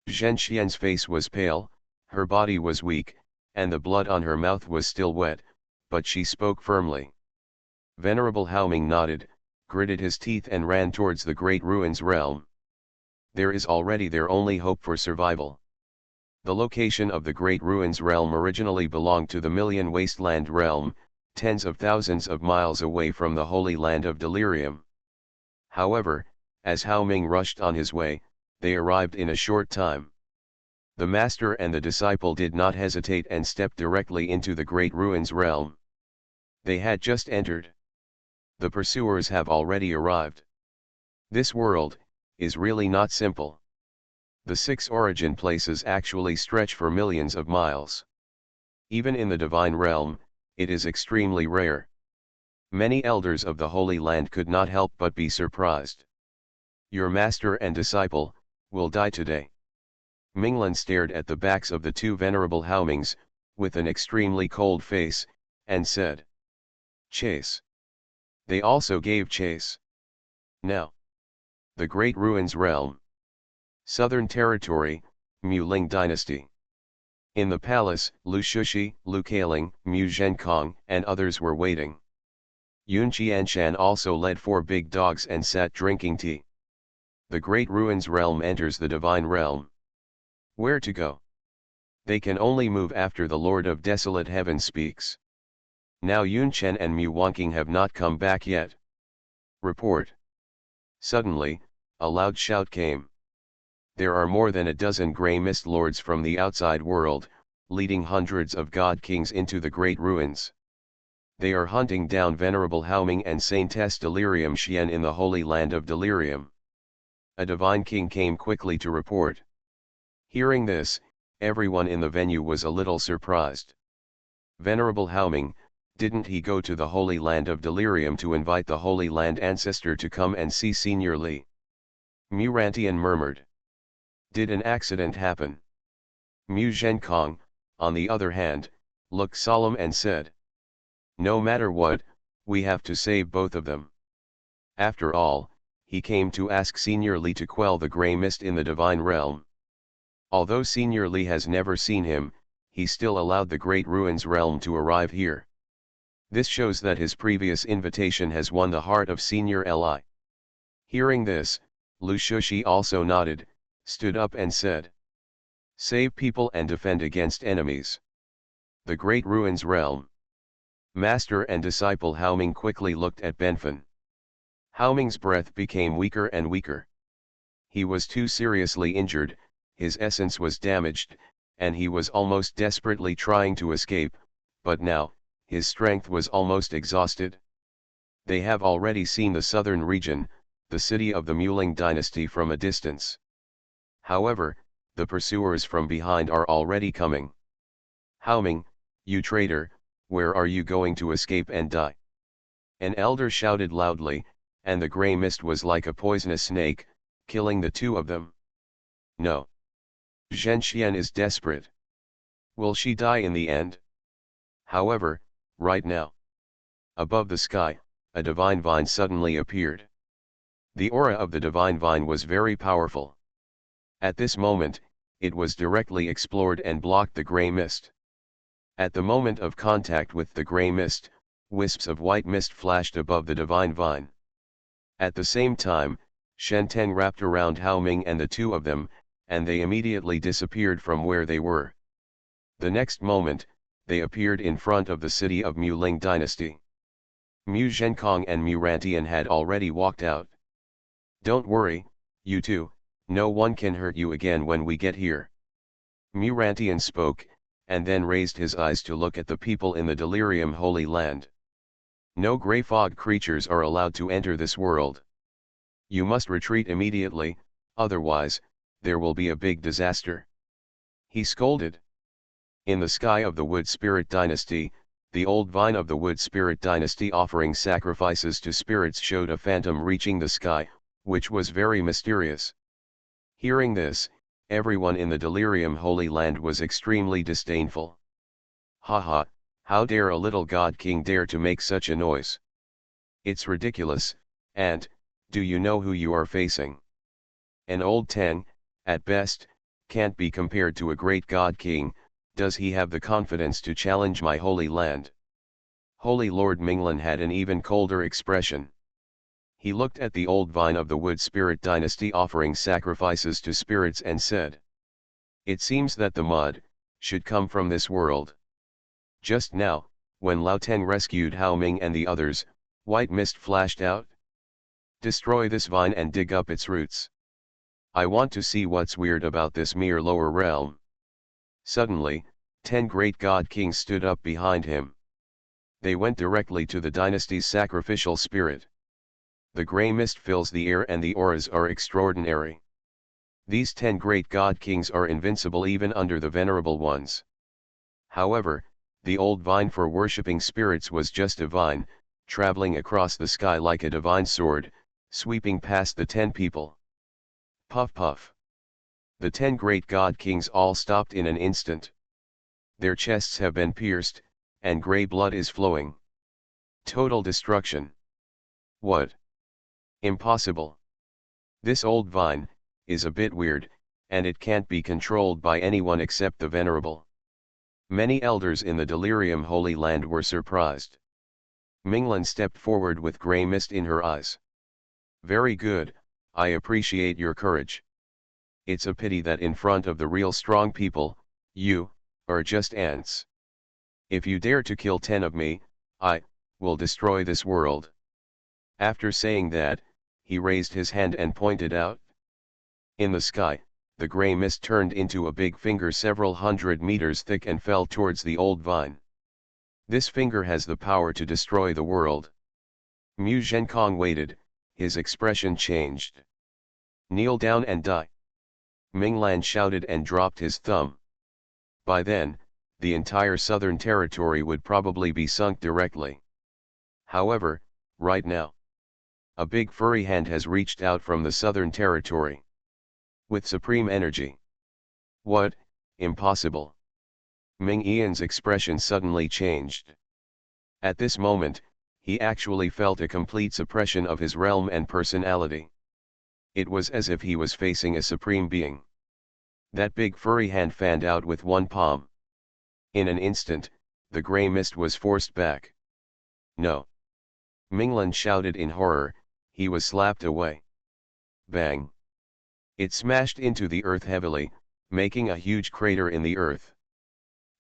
Zhenxian's face was pale, her body was weak, and the blood on her mouth was still wet, but she spoke firmly. Venerable Haoming nodded, gritted his teeth and ran towards the Great Ruins realm. There is already their only hope for survival. The location of the Great Ruins realm originally belonged to the Million Wasteland realm, tens of thousands of miles away from the Holy Land of Delirium. However, as Haoming rushed on his way, they arrived in a short time. The master and the disciple did not hesitate and stepped directly into the Great Ruins realm. They had just entered. The pursuers have already arrived. This world is really not simple. The 6 origin places actually stretch for millions of miles. Even in the divine realm, it is extremely rare. Many elders of the Holy Land could not help but be surprised. "Your master and disciple will die today." Minglan stared at the backs of the 2 venerable Haomings, with an extremely cold face, and said, "Chase." They also gave chase. Now. The Great Ruins realm. Southern Territory, Muling Dynasty. In the palace, Lu Shushi, Lu Kailing, Mu Zhenkong, and others were waiting. Yun Qianshan also led 4 big dogs and sat drinking tea. The Great Ruins realm enters the divine realm. Where to go? They can only move after the Lord of Desolate Heaven speaks. Now Yun Chen and Mu Wanqing have not come back yet. Report. Suddenly, a loud shout came. There are more than a dozen grey mist lords from the outside world, leading hundreds of god kings into the Great Ruins. They are hunting down Venerable Haoming and Saintess Delirium Xian in the Holy Land of Delirium. A divine king came quickly to report. Hearing this, everyone in the venue was a little surprised. Venerable Haoming, Didn't he go to the Holy Land of Delirium to invite the Holy Land ancestor to come and see Senior Li? Murantian murmured. Did an accident happen? Mu Zhenkong, on the other hand, looked solemn and said. No matter what, we have to save both of them. After all, he came to ask Senior Li to quell the grey mist in the divine realm. Although Senior Li has never seen him, he still allowed the Great Ruins realm to arrive here. This shows that his previous invitation has won the heart of Senior Li. Hearing this, Lu Shushi also nodded, stood up and said. Save people and defend against enemies. The Great Ruins realm. Master and disciple Haoming quickly looked at Benfen. Haoming's breath became weaker and weaker. He was too seriously injured, his essence was damaged, and he was almost desperately trying to escape, but now, his strength was almost exhausted. They have already seen the southern region, the city of the Muling dynasty from a distance. However, the pursuers from behind are already coming. Haoming, you traitor, where are you going to escape and die? An elder shouted loudly, and the grey mist was like a poisonous snake, killing the two of them. No. Zhenxian is desperate. Will she die in the end? However, right now. Above the sky, a divine vine suddenly appeared. The aura of the divine vine was very powerful. At this moment, it was directly explored and blocked the grey mist. At the moment of contact with the grey mist, wisps of white mist flashed above the divine vine. At the same time, Shenteng wrapped around Haoming and the two of them, and they immediately disappeared from where they were. The next moment, they appeared in front of the city of Muling dynasty. Mu Zhenkong and Mu Rantian had already walked out. Don't worry, you two, no one can hurt you again when we get here. Mu Rantian spoke, and then raised his eyes to look at the people in the Delirium Holy Land. No grey fog creatures are allowed to enter this world. You must retreat immediately, otherwise, there will be a big disaster. He scolded. In the sky of the Wood Spirit Dynasty, the old vine of the Wood Spirit Dynasty offering sacrifices to spirits showed a phantom reaching the sky, which was very mysterious. Hearing this, everyone in the Delirium Holy Land was extremely disdainful. Haha, how dare a little god king dare to make such a noise? It's ridiculous, and, do you know who you are facing? An old Tang, at best, can't be compared to a great god king. Does he have the confidence to challenge my holy land? Holy Lord Minglan had an even colder expression. He looked at the old vine of the Wood Spirit Dynasty offering sacrifices to spirits and said. It seems that the mud should come from this world. Just now, when Lao Teng rescued Haoming and the others, white mist flashed out. Destroy this vine and dig up its roots. I want to see what's weird about this mere lower realm. Suddenly, 10 great god kings stood up behind him. They went directly to the dynasty's sacrificial spirit. The grey mist fills the air and the auras are extraordinary. These 10 great god kings are invincible even under the venerable ones. However, the old vine for worshipping spirits was just a vine, traveling across the sky like a divine sword, sweeping past the 10 people. Puff puff. The 10 great god kings all stopped in an instant. Their chests have been pierced, and grey blood is flowing. Total destruction. What? Impossible. This old vine is a bit weird, and it can't be controlled by anyone except the venerable. Many elders in the Delirium Holy Land were surprised. Minglan stepped forward with grey mist in her eyes. Very good, I appreciate your courage. It's a pity that in front of the real strong people, you are just ants. If you dare to kill 10 of me, I will destroy this world. After saying that, he raised his hand and pointed out. In the sky, the grey mist turned into a big finger several hundred meters thick and fell towards the old vine. This finger has the power to destroy the world. Mu Zhenkong waited, his expression changed. Kneel down and die. Minglan shouted and dropped his thumb. By then, the entire southern territory would probably be sunk directly. However, right now, a big furry hand has reached out from the southern territory. With supreme energy. What? Impossible. Ming Yan's expression suddenly changed. At this moment, he actually felt a complete suppression of his realm and personality. It was as if he was facing a supreme being. That big furry hand fanned out with one palm. In an instant, the grey mist was forced back. No! Minglan shouted in horror, he was slapped away. Bang! It smashed into the earth heavily, making a huge crater in the earth.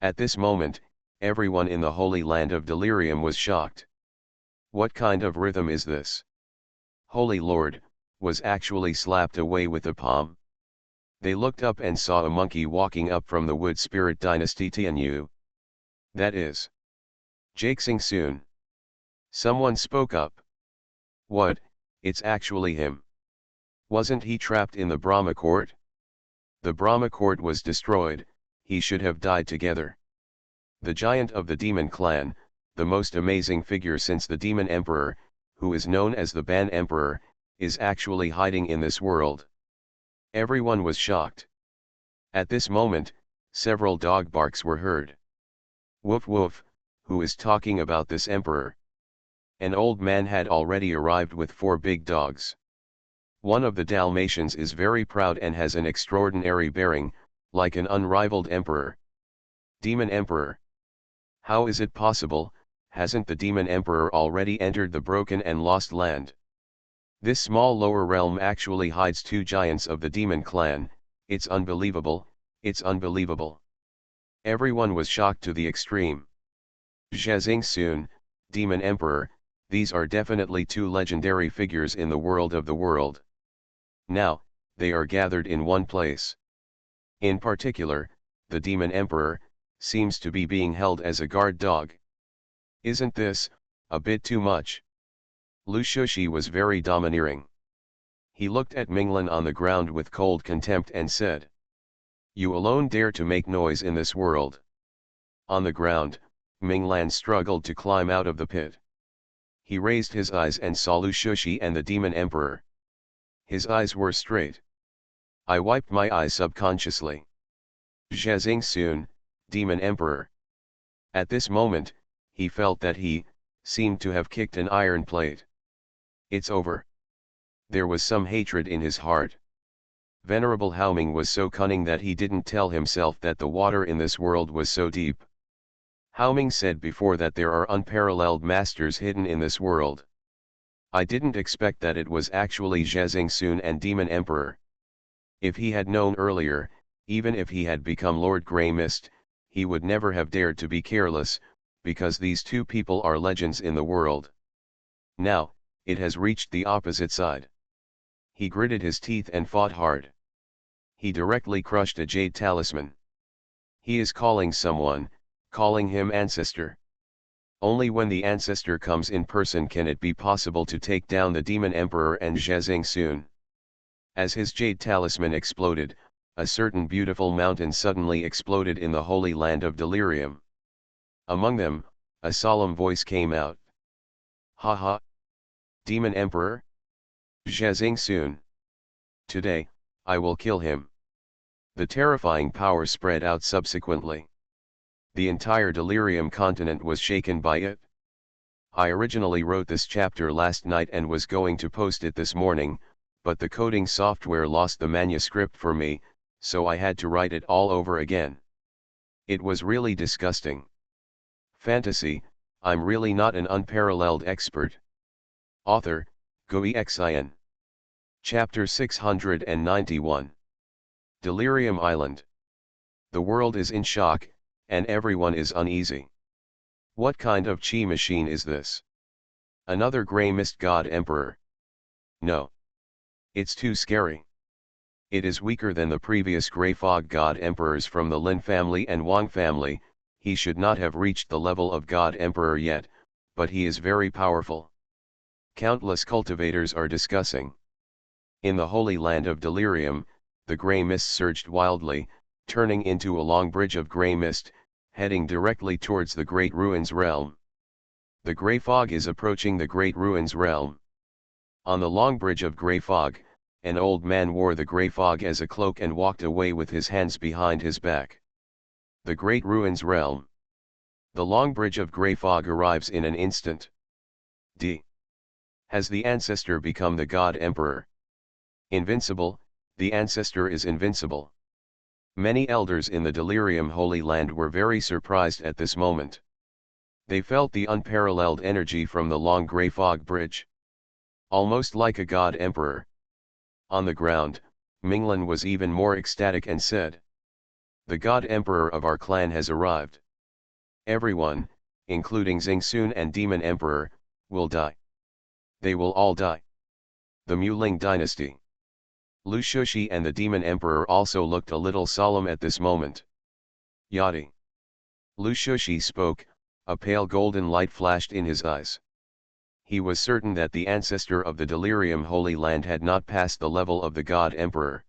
At this moment, everyone in the Holy Land of Delirium was shocked. What kind of rhythm is this? Holy Lord, was actually slapped away with a palm? They looked up and saw a monkey walking up from the wood spirit dynasty Tianyu. That is Xuanhuan. Someone spoke up. What, it's actually him. Wasn't he trapped in the Brahma court? The Brahma court was destroyed, he should have died together. The giant of the demon clan, the most amazing figure since the demon emperor, who is known as the Ban Emperor, is actually hiding in this world. Everyone was shocked. At this moment, several dog barks were heard. Woof woof, who is talking about this emperor? An old man had already arrived with 4 big dogs. One of the Dalmatians is very proud and has an extraordinary bearing, like an unrivaled emperor. Demon Emperor. How is it possible, hasn't the Demon Emperor already entered the broken and lost land? This small lower realm actually hides 2 giants of the demon clan, it's unbelievable, it's unbelievable. Everyone was shocked to the extreme. Xuanhuan, Demon Emperor, these are definitely 2 legendary figures in the world of the world. Now, they are gathered in one place. In particular, the Demon Emperor, seems to be being held as a guard dog. Isn't this, a bit too much? Lu Shushi was very domineering. He looked at Minglan on the ground with cold contempt and said, "You alone dare to make noise in this world." On the ground, Minglan struggled to climb out of the pit. He raised his eyes and saw Lu Shushi and the Demon Emperor. His eyes were straight. I wiped my eyes subconsciously. Xuanhuan, Demon Emperor. At this moment, he felt that he, seemed to have kicked an iron plate. It's over. There was some hatred in his heart. Venerable Haoming was so cunning that he didn't tell himself that the water in this world was so deep. Haoming said before that there are unparalleled masters hidden in this world. I didn't expect that it was actually Xuanhuan and Demon Emperor. If he had known earlier, even if he had become Lord Grey Mist, he would never have dared to be careless, because these 2 people are legends in the world. Now, it has reached the opposite side. He gritted his teeth and fought hard. He directly crushed a jade talisman. He is calling someone, calling him ancestor. Only when the ancestor comes in person can it be possible to take down the Demon Emperor and Xuanhuan. As his jade talisman exploded, a certain beautiful mountain suddenly exploded in the Holy Land of Delirium. Among them, a solemn voice came out. Ha ha! Demon Emperor? Xuanhuan. Today, I will kill him. The terrifying power spread out subsequently. The entire Delirium continent was shaken by it. I originally wrote this chapter last night and was going to post it this morning, but the coding software lost the manuscript for me, so I had to write it all over again. It was really disgusting. Fantasy, I'm really not an unparalleled expert. Author, Xuanhuan. Chapter 691. Delirium Island. The world is in shock, and everyone is uneasy. What kind of chi machine is this? Another grey mist god emperor? No. It's too scary. It is weaker than the previous grey fog god emperors from the Lin family and Wang family. He should not have reached the level of god emperor yet, but he is very powerful. Countless cultivators are discussing. In the Holy Land of Delirium, the grey mist surged wildly, turning into a long bridge of grey mist, heading directly towards the Great Ruins realm. The Grey Fog is approaching the Great Ruins realm. On the long bridge of Grey Fog, an old man wore the Grey Fog as a cloak and walked away with his hands behind his back. The Great Ruins realm. The long bridge of Grey Fog arrives in an instant. D. Has the ancestor become the God Emperor? Invincible, the ancestor is invincible. Many elders in the Delirium Holy Land were very surprised at this moment. They felt the unparalleled energy from the long Grey Fog bridge. Almost like a God Emperor. On the ground, Minglan was even more ecstatic and said, "The God Emperor of our clan has arrived. Everyone, including Xingsun and Demon Emperor, will die. They will all die." The Muling dynasty. Lu Shushi and the Demon Emperor also looked a little solemn at this moment. Yadi. Lu Shushi spoke, a pale golden light flashed in his eyes. He was certain that the ancestor of the Delirium Holy Land had not passed the level of the God Emperor.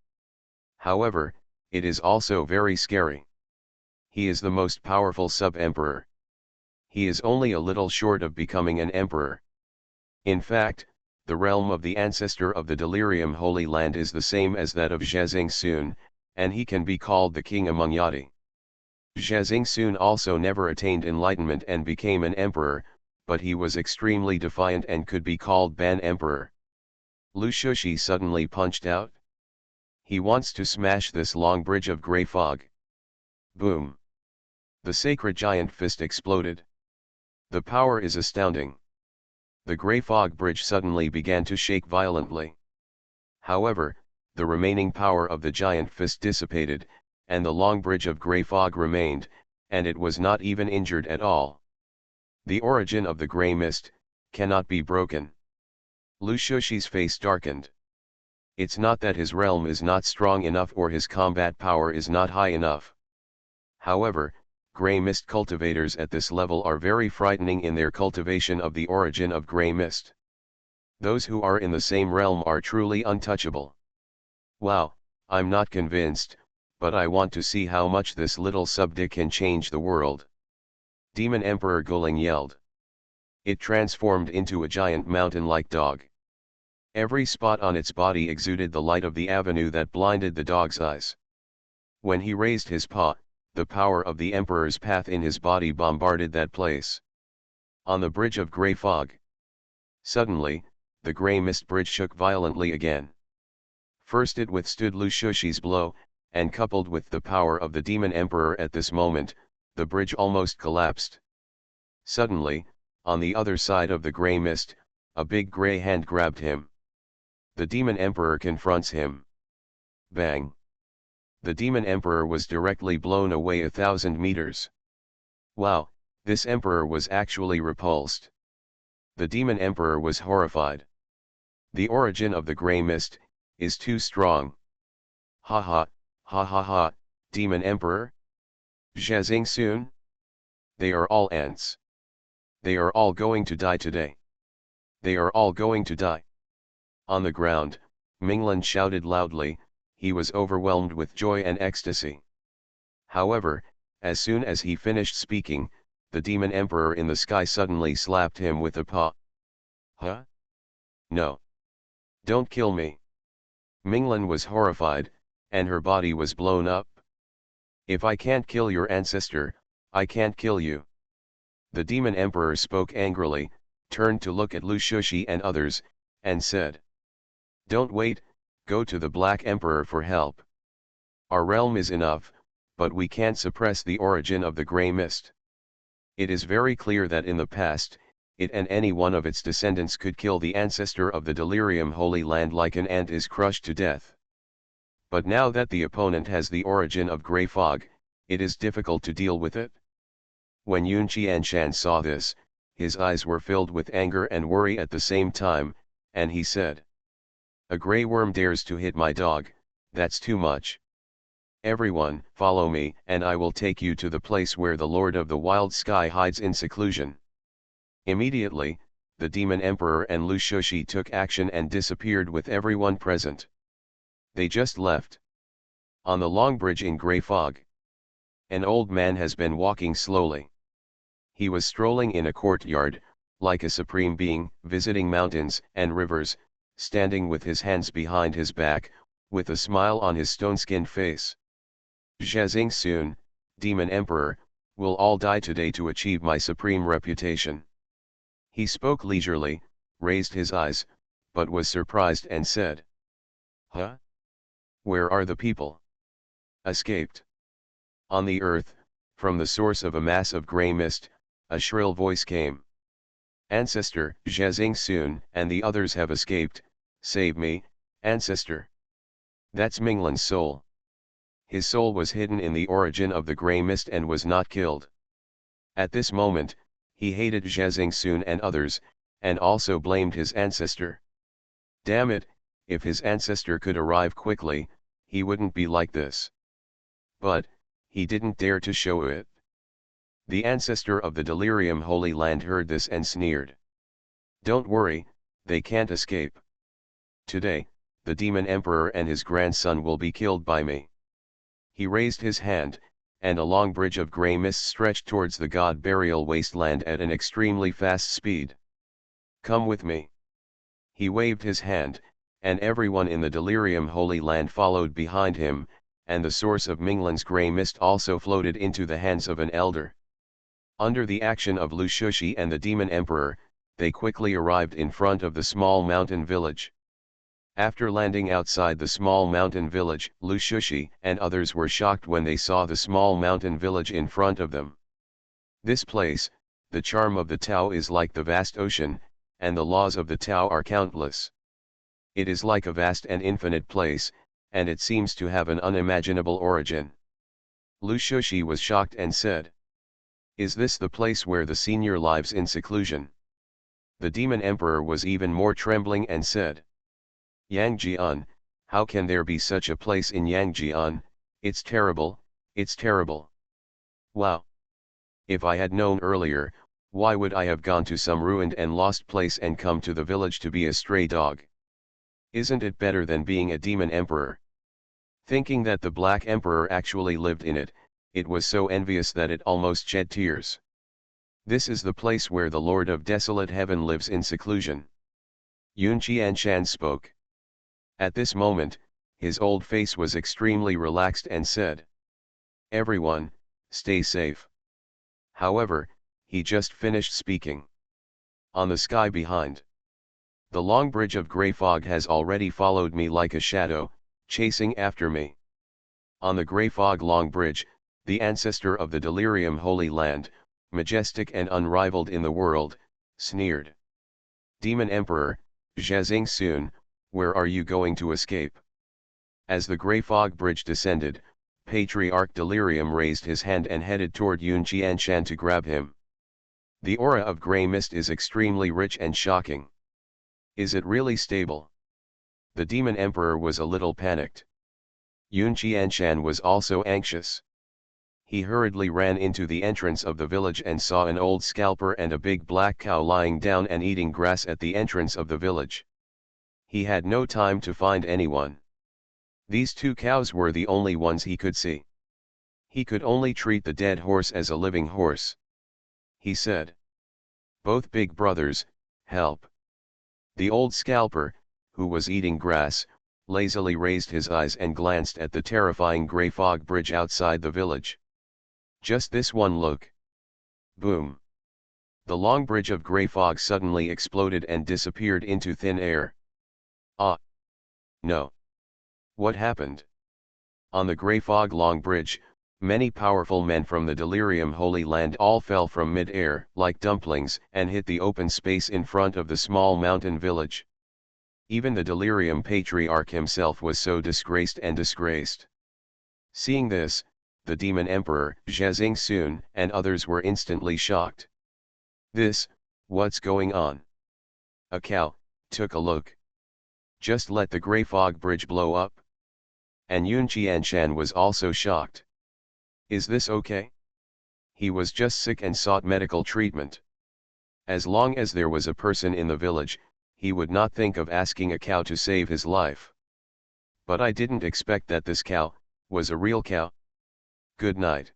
However, it is also very scary. He is the most powerful sub-emperor. He is only a little short of becoming an emperor. In fact, the realm of the ancestor of the Delirium Holy Land is the same as that of Xingsun, and he can be called the king among Yadi. Xingsun also never attained enlightenment and became an emperor, but he was extremely defiant and could be called Ban Emperor. Lu Shushi suddenly punched out. He wants to smash this long bridge of Grey Fog. Boom! The sacred giant fist exploded. The power is astounding. The Grey Fog bridge suddenly began to shake violently. However, the remaining power of the giant fist dissipated, and the long bridge of Grey Fog remained, and it was not even injured at all. The origin of the Grey Mist cannot be broken. Lu Shushi's face darkened. It's not that his realm is not strong enough or his combat power is not high enough. However, Grey Mist cultivators at this level are very frightening in their cultivation of the origin of Grey Mist. Those who are in the same realm are truly untouchable. Wow, I'm not convinced, but I want to see how much this little subdick can change the world. Demon Emperor Guling yelled. It transformed into a giant mountain-like dog. Every spot on its body exuded the light of the avenue that blinded the dog's eyes. When he raised his paw, the power of the Emperor's path in his body bombarded that place. On the bridge of Grey Fog. Suddenly, the Grey Mist bridge shook violently again. First it withstood Lu Shushi's blow, and coupled with the power of the Demon Emperor at this moment, the bridge almost collapsed. Suddenly, on the other side of the Grey Mist, a big grey hand grabbed him. The Demon Emperor confronts him. Bang! The Demon Emperor was directly blown away 1,000 meters. Wow, this Emperor was actually repulsed. The Demon Emperor was horrified. The origin of the Grey Mist is too strong. Ha ha, ha ha ha, Demon Emperor? Xingsun? They are all ants. They are all going to die today. They are all going to die. On the ground, Minglan shouted loudly. He was overwhelmed with joy and ecstasy. However, as soon as he finished speaking, the Demon Emperor in the sky suddenly slapped him with a paw. Huh? No. Don't kill me. Minglan was horrified, and her body was blown up. If I can't kill your ancestor, I can't kill you. The Demon Emperor spoke angrily, turned to look at Lu Shushi and others, and said, "Don't wait, go to the Black Emperor for help. Our realm is enough, but we can't suppress the origin of the Grey Mist. It is very clear that in the past, it and any one of its descendants could kill the ancestor of the Delirium Holy Land like an ant is crushed to death. But now that the opponent has the origin of Grey Fog, it is difficult to deal with it." When Yun Qianshan saw this, his eyes were filled with anger and worry at the same time, and he said, "A grey worm dares to hit my dog, that's too much. Everyone, follow me, and I will take you to the place where the Lord of the Wild Sky hides in seclusion." Immediately, the Demon Emperor and Lu Shushi took action and disappeared with everyone present. They just left. On the long bridge in Grey Fog. An old man has been walking slowly. He was strolling in a courtyard, like a supreme being, visiting mountains and rivers, standing with his hands behind his back, with a smile on his stone-skinned face. Zhezing soon, Demon Emperor, will all die today to achieve my supreme reputation. He spoke leisurely, raised his eyes, but was surprised and said, "Huh? Where are the people?" "Escaped." On the earth, from the source of a mass of grey mist, a shrill voice came. "Ancestor, Zhezing soon and the others have escaped, save me, ancestor." That's Minglan's soul. His soul was hidden in the origin of the grey mist and was not killed. At this moment, he hated Zhezing soon and others, and also blamed his ancestor. Damn it, if his ancestor could arrive quickly, he wouldn't be like this. But, he didn't dare to show it. The ancestor of the Delirium Holy Land heard this and sneered. "Don't worry, they can't escape. Today, the Demon Emperor and his grandson will be killed by me." He raised his hand, and a long bridge of grey mist stretched towards the god burial wasteland at an extremely fast speed. "Come with me." He waved his hand, and everyone in the Delirium Holy Land followed behind him, and the source of Minglan's grey mist also floated into the hands of an elder. Under the action of Lu Shushi and the Demon Emperor, they quickly arrived in front of the small mountain village. After landing outside the small mountain village, Lu Shushi and others were shocked when they saw the small mountain village in front of them. This place, the charm of the Tao is like the vast ocean, and the laws of the Tao are countless. It is like a vast and infinite place, and it seems to have an unimaginable origin. Lu Shushi was shocked and said, "Is this the place where the senior lives in seclusion?" The Demon Emperor was even more trembling and said, "Yangjian, how can there be such a place in Yangjian? It's terrible, it's terrible. Wow! If I had known earlier, why would I have gone to some ruined and lost place and come to the village to be a stray dog? Isn't it better than being a Demon Emperor?" Thinking that the Black Emperor actually lived in it, it was so envious that it almost shed tears. "This is the place where the Lord of Desolate Heaven lives in seclusion." Yun Qianshan spoke. At this moment, his old face was extremely relaxed and said, "Everyone, stay safe." However, he just finished speaking. On the sky behind, the long bridge of grey fog has already followed me like a shadow, chasing after me. On the grey fog long bridge, the ancestor of the Delirium Holy Land, majestic and unrivaled in the world, sneered. "Demon Emperor, Zhezing soon, where are you going to escape?" As the grey fog bridge descended, Patriarch Delirium raised his hand and headed toward Yun Qianshan to grab him. The aura of grey mist is extremely rich and shocking. Is it really stable? The Demon Emperor was a little panicked. Yun Qianshan was also anxious. He hurriedly ran into the entrance of the village and saw an old scalper and a big black cow lying down and eating grass at the entrance of the village. He had no time to find anyone. These two cows were the only ones he could see. He could only treat the dead horse as a living horse. He said, "Both big brothers, help." The old scalper, who was eating grass, lazily raised his eyes and glanced at the terrifying grey fog bridge outside the village. Just this one look. Boom! The long bridge of grey fog suddenly exploded and disappeared into thin air. Ah! No! What happened? On the grey fog long bridge, many powerful men from the Delirium Holy Land all fell from mid-air like dumplings and hit the open space in front of the small mountain village. Even the Delirium Patriarch himself was so disgraced and disgraced. Seeing this, the Demon Emperor, Zhezing soon, and others were instantly shocked. What's going on? A cow, took a look. Just let the grey fog bridge blow up. And Yun Qianshan was also shocked. Is this okay? He was just sick and sought medical treatment. As long as there was a person in the village, he would not think of asking a cow to save his life. But I didn't expect that this cow was a real cow. Good night.